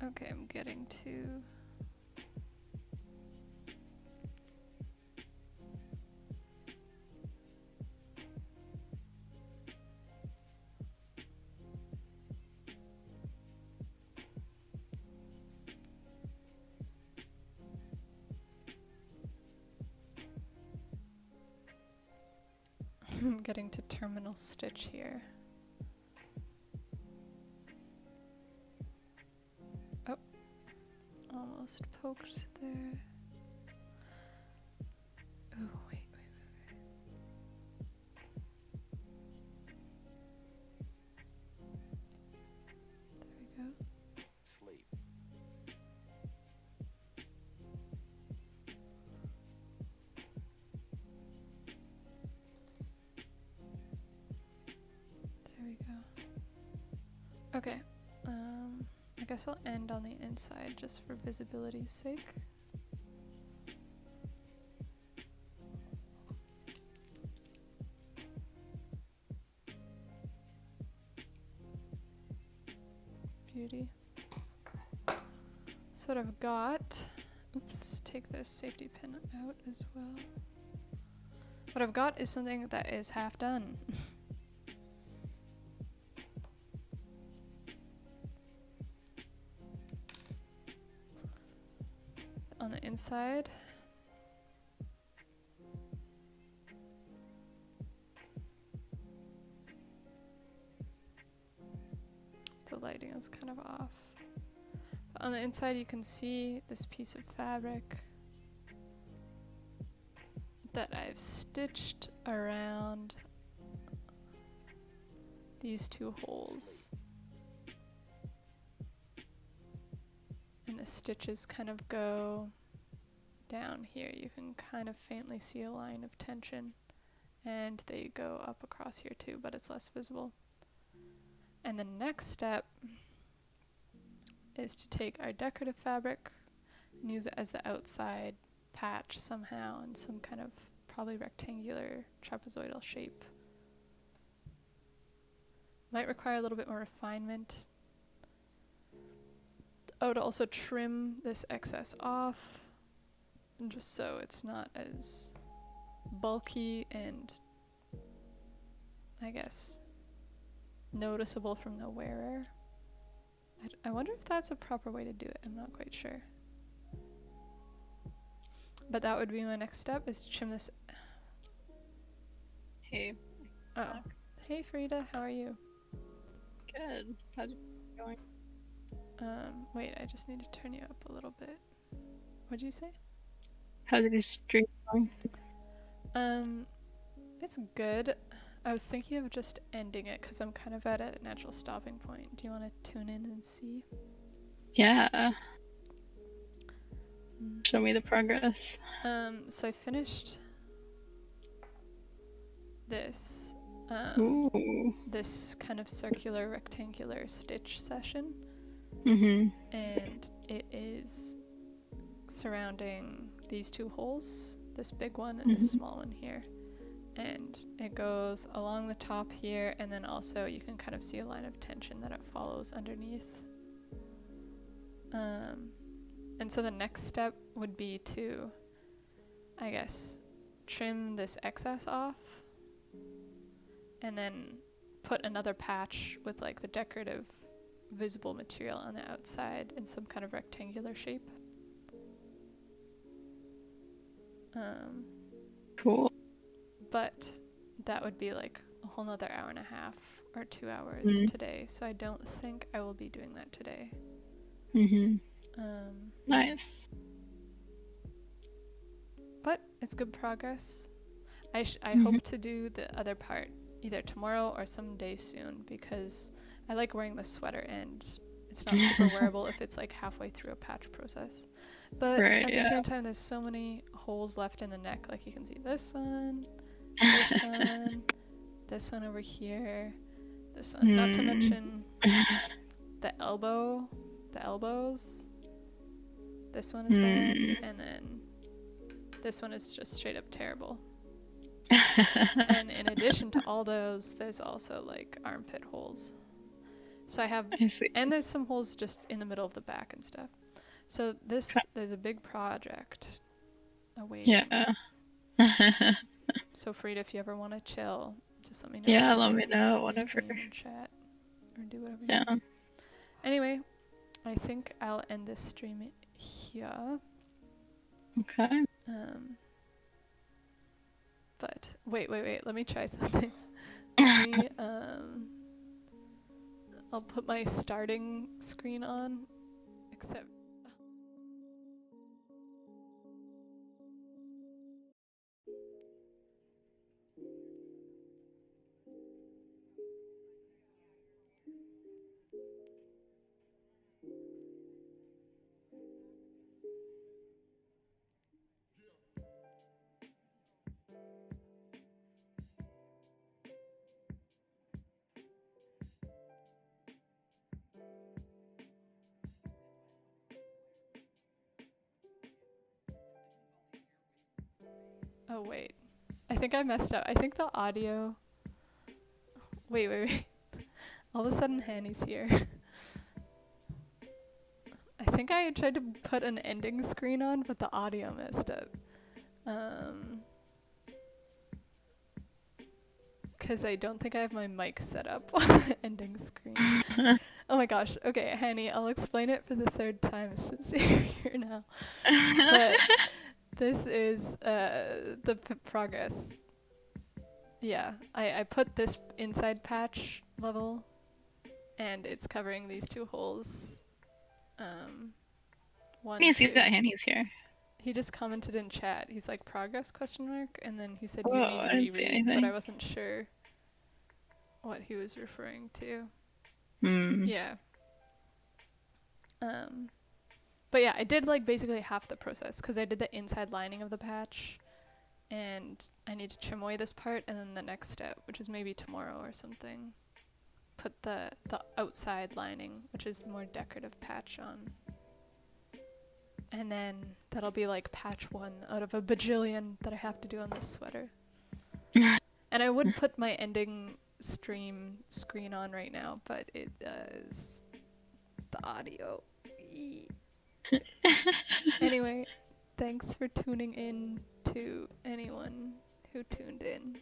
Okay, I'm getting to getting to terminal stitch here. Oh, almost poked there. Oh, wait. There we go. Sleep. There we go. Okay, I guess I'll end on the inside just for visibility's sake. Beauty. So what I've got, oops, take this safety pin out as well. What I've got is something that is half done. On the inside, the lighting is kind of off. But on the inside you can see this piece of fabric that I've stitched around these two holes. And the stitches kind of go down here. You can kind of faintly see a line of tension, and they go up across here too, but it's less visible. And the next step is to take our decorative fabric and use it as the outside patch somehow in some kind of probably rectangular trapezoidal shape. Might require a little bit more refinement. I would also trim this excess off, and just so it's not as bulky and, I guess, noticeable from the wearer. I wonder if that's a proper way to do it. I'm not quite sure. But that would be my next step, is to trim this. Hey. Oh. Hey Frida, how are you? Good. How's it going? Wait, I just need to turn you up a little bit. What'd you say? How's your stream going? It's good. I was thinking of just ending it because I'm kind of at a natural stopping point. Do you want to tune in and see? Yeah. Show me the progress. So I finished this, Ooh. this kind of circular rectangular stitch session. Mm-hmm. And it is surrounding these two holes, this big one and this small one here. And it goes along the top here, and then also you can kind of see a line of tension that it follows underneath. And so the next step would be to, I guess, trim this excess off and then put another patch with like the decorative visible material on the outside in some kind of rectangular shape. Cool. But that would be like a whole nother hour and a half or 2 hours today, so I don't think I will be doing that today. Nice. But it's good progress. I hope to do the other part either tomorrow or someday soon, because I like wearing the sweater and it's not super wearable if it's like halfway through a patch process. But at the same time, there's so many holes left in the neck. Like you can see this one, this one, this one over here, this one. Not to mention the elbows. This one is bad, and then this one is just straight up terrible. And in addition to all those, there's also like armpit holes. So and there's some holes just in the middle of the back and stuff. So there's a big project awaiting. Yeah. So Frida, if you ever want to chill, just let me know. Yeah, let me know whenever. Stream and chat or do whatever you want. Anyway, I think I'll end this stream here. Okay. But wait, let me try something. Let me, I'll put my starting screen on, except oh wait. I think I messed up. I think the audio. Wait. All of a sudden, Hanny's here. I think I tried to put an ending screen on, but the audio messed up. Because I don't think I have my mic set up on the ending screen. Oh my gosh. Okay, Hanny, I'll explain it for the third time since you're here now. But this is the progress. Yeah, I put this inside patch level, and it's covering these two holes. One, I see two. that Henny's here. He just commented in chat. He's like, progress question mark, and then he said Whoa, you I need didn't see reread, anything. but I wasn't sure what he was referring to. Hmm. Yeah. But yeah, I did like basically half the process because I did the inside lining of the patch, and I need to trim away this part, and then the next step, which is maybe tomorrow or something, put the outside lining, which is the more decorative patch on. And then that'll be like patch 1 out of a bajillion that I have to do on this sweater. And I would put my ending stream screen on right now, but it does the audio. Anyway, thanks for tuning in to anyone who tuned in.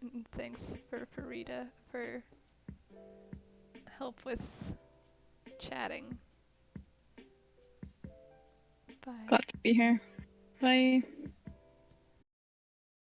And thanks for Rita for help with chatting. Bye. Glad to be here. Bye.